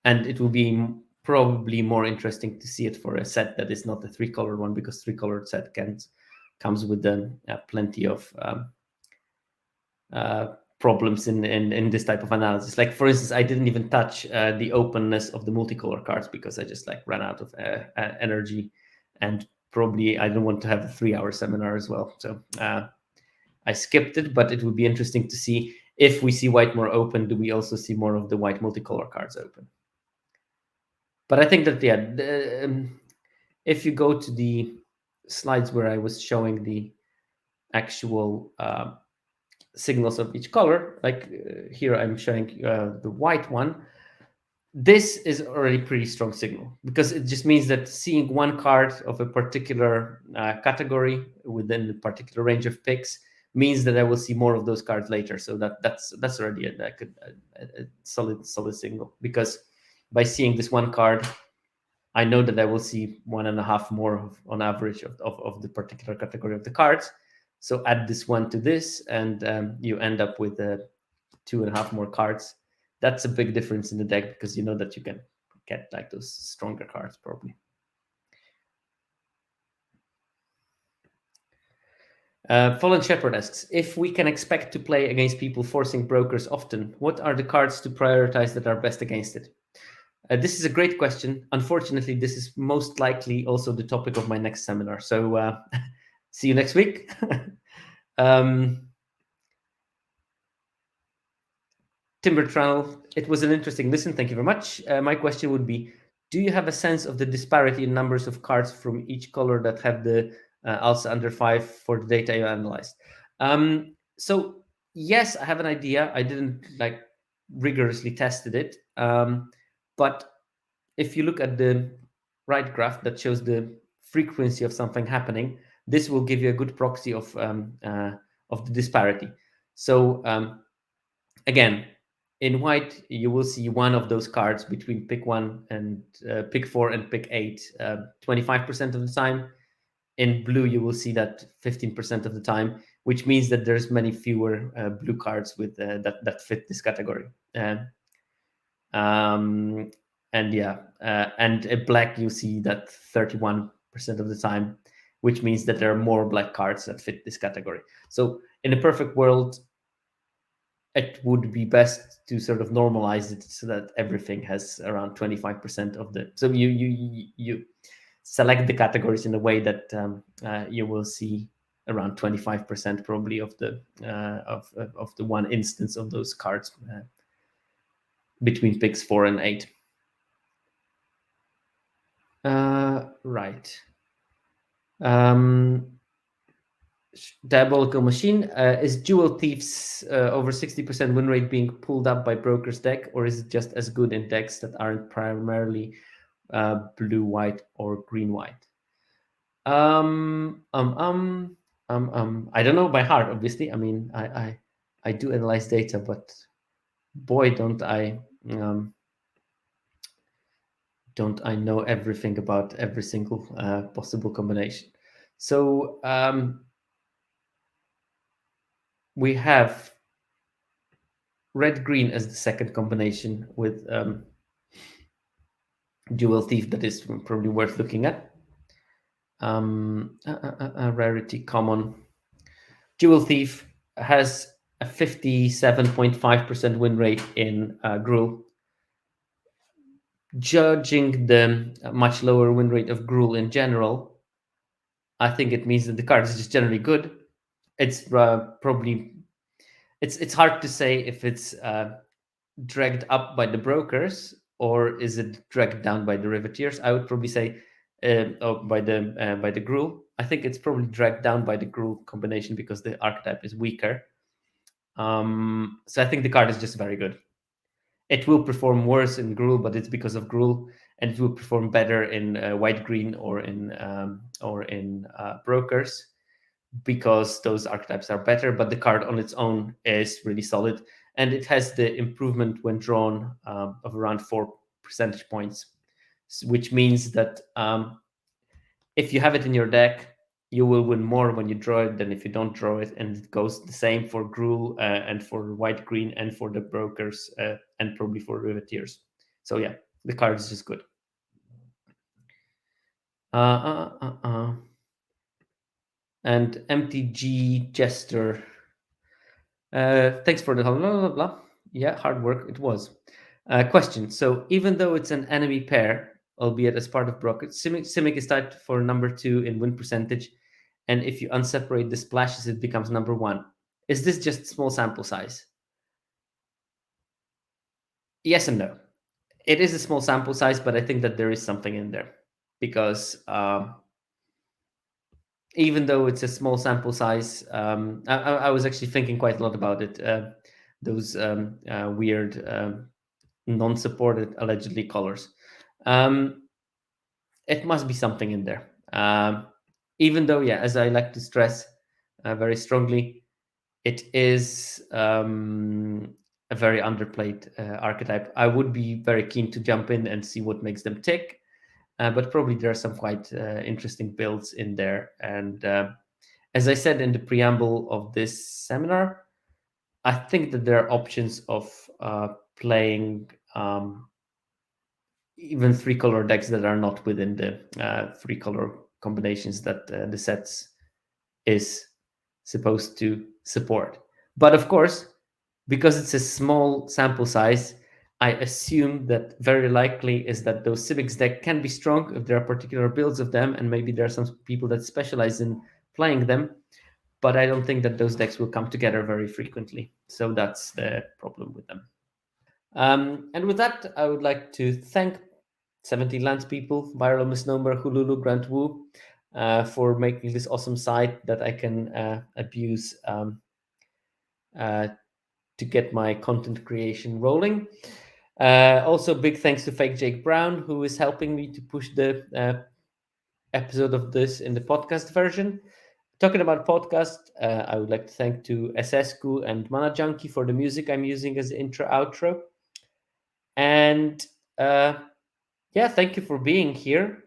Speaker 1: and it will be probably more interesting to see it for a set that is not a 3-colored one, because 3-colored set comes with plenty of problems in this type of analysis. Like, for instance, I didn't even touch the openness of the multicolor cards because I just like ran out of energy, and probably I don't want to have a 3-hour seminar as well. So I skipped it, but it would be interesting to see if we see white more open, do we also see more of the white multicolor cards open? But I think that, if you go to the slides where I was showing the actual signals of each color, like here I'm showing the white one, this is already pretty strong signal, because it just means that seeing one card of a particular category within a particular range of picks means that I will see more of those cards later. So that's already a solid signal, because by seeing this one card, I know that I will see 1.5 more on average of the particular category of the cards. So add this one to this, and you end up with 2.5 more cards. That's a big difference in the deck, because you know that you can get like those stronger cards probably. Fallen Shepherd asks, if we can expect to play against people forcing brokers often, what are the cards to prioritize that are best against it? This is a great question. Unfortunately, this is most likely also the topic of my next seminar. So see you next week. Timber Trannel, it was an interesting listen. Thank you very much. My question would be, do you have a sense of the disparity in numbers of cards from each color that have the ALSA under 5 for the data you analyzed? So yes, I have an idea. I didn't like rigorously tested it. But if you look at the right graph that shows the frequency of something happening, this will give you a good proxy of the disparity. So again, in white, you will see one of those cards between pick 1 and pick 4 and pick 8 25% of the time. In blue, you will see that 15% of the time, which means that there's many fewer blue cards with that fit this category. And black, you see that 31% of the time, which means that there are more black cards that fit this category. So in a perfect world, it would be best to sort of normalize it so that everything has around 25% of the. So you select the categories in a way that you will see around 25% probably of the one instance of those cards between picks 4 and 8. Right. Diabolical Machine, is Jewel Thieves over 60% win rate being pulled up by Broker's deck, or is it just as good in decks that aren't primarily blue-white or green-white? I don't know by heart, obviously. I mean, I do analyze data, but boy, don't I know everything about every single possible combination. So we have red-green as the second combination with Jewel Thief that is probably worth looking at. Rarity common. Jewel Thief has a 57.5% win rate in Gruul. Judging the much lower win rate of Gruul in general, I think it means that the card is just generally good. It's probably it's hard to say if it's dragged up by the brokers or is it dragged down by the riveteers. I would probably say by the Gruul. I think it's probably dragged down by the Gruul combination because the archetype is weaker. So I think the card is just very good. It will perform worse in Gruul, but it's because of Gruul, and it will perform better in white green or in brokers, because those archetypes are better. But the card on its own is really solid, and it has the improvement when drawn of around 4 percentage points, which means that if you have it in your deck, you will win more when you draw it than if you don't draw it, and it goes the same for Gruul and for white green and for the brokers and probably for riveteers. So yeah, the card is just good. And MTG Jester. Thanks for the blah, blah, blah, blah. Yeah, hard work. It was. Question. So even though it's an enemy pair, albeit as part of Brocket, Simic is tied for number 2 in win percentage, and if you unseparate the splashes, it becomes number 1. Is this just small sample size? Yes and no. It is a small sample size, but I think that there is something in there because even though it's a small sample size, I was actually thinking quite a lot about it. Those weird non-supported allegedly colors. Um, it must be something in there. Even though, yeah, as I like to stress very strongly, it is a very underplayed archetype. I would be very keen to jump in and see what makes them tick, but probably there are some quite interesting builds in there. And as I said in the preamble of this seminar, I think that there are options of playing even 3-color decks that are not within the 3-color combinations that the sets is supposed to support. But of course, because it's a small sample size, I assume that very likely is that those Civics deck can be strong if there are particular builds of them, and maybe there are some people that specialize in playing them. But I don't think that those decks will come together very frequently. So that's the problem with them. And with that, I would like to thank 70 Lands people, Viral Misnomer, Hululu, Grant Wu, for making this awesome site that I can abuse uh, to get my content creation rolling. Also, big thanks to Fake Jake Brown, who is helping me to push the episode of this in the podcast version. Talking about podcast, I would like to thank to SSQ and Mana Junkie for the music I'm using as intro outro. And yeah, thank you for being here.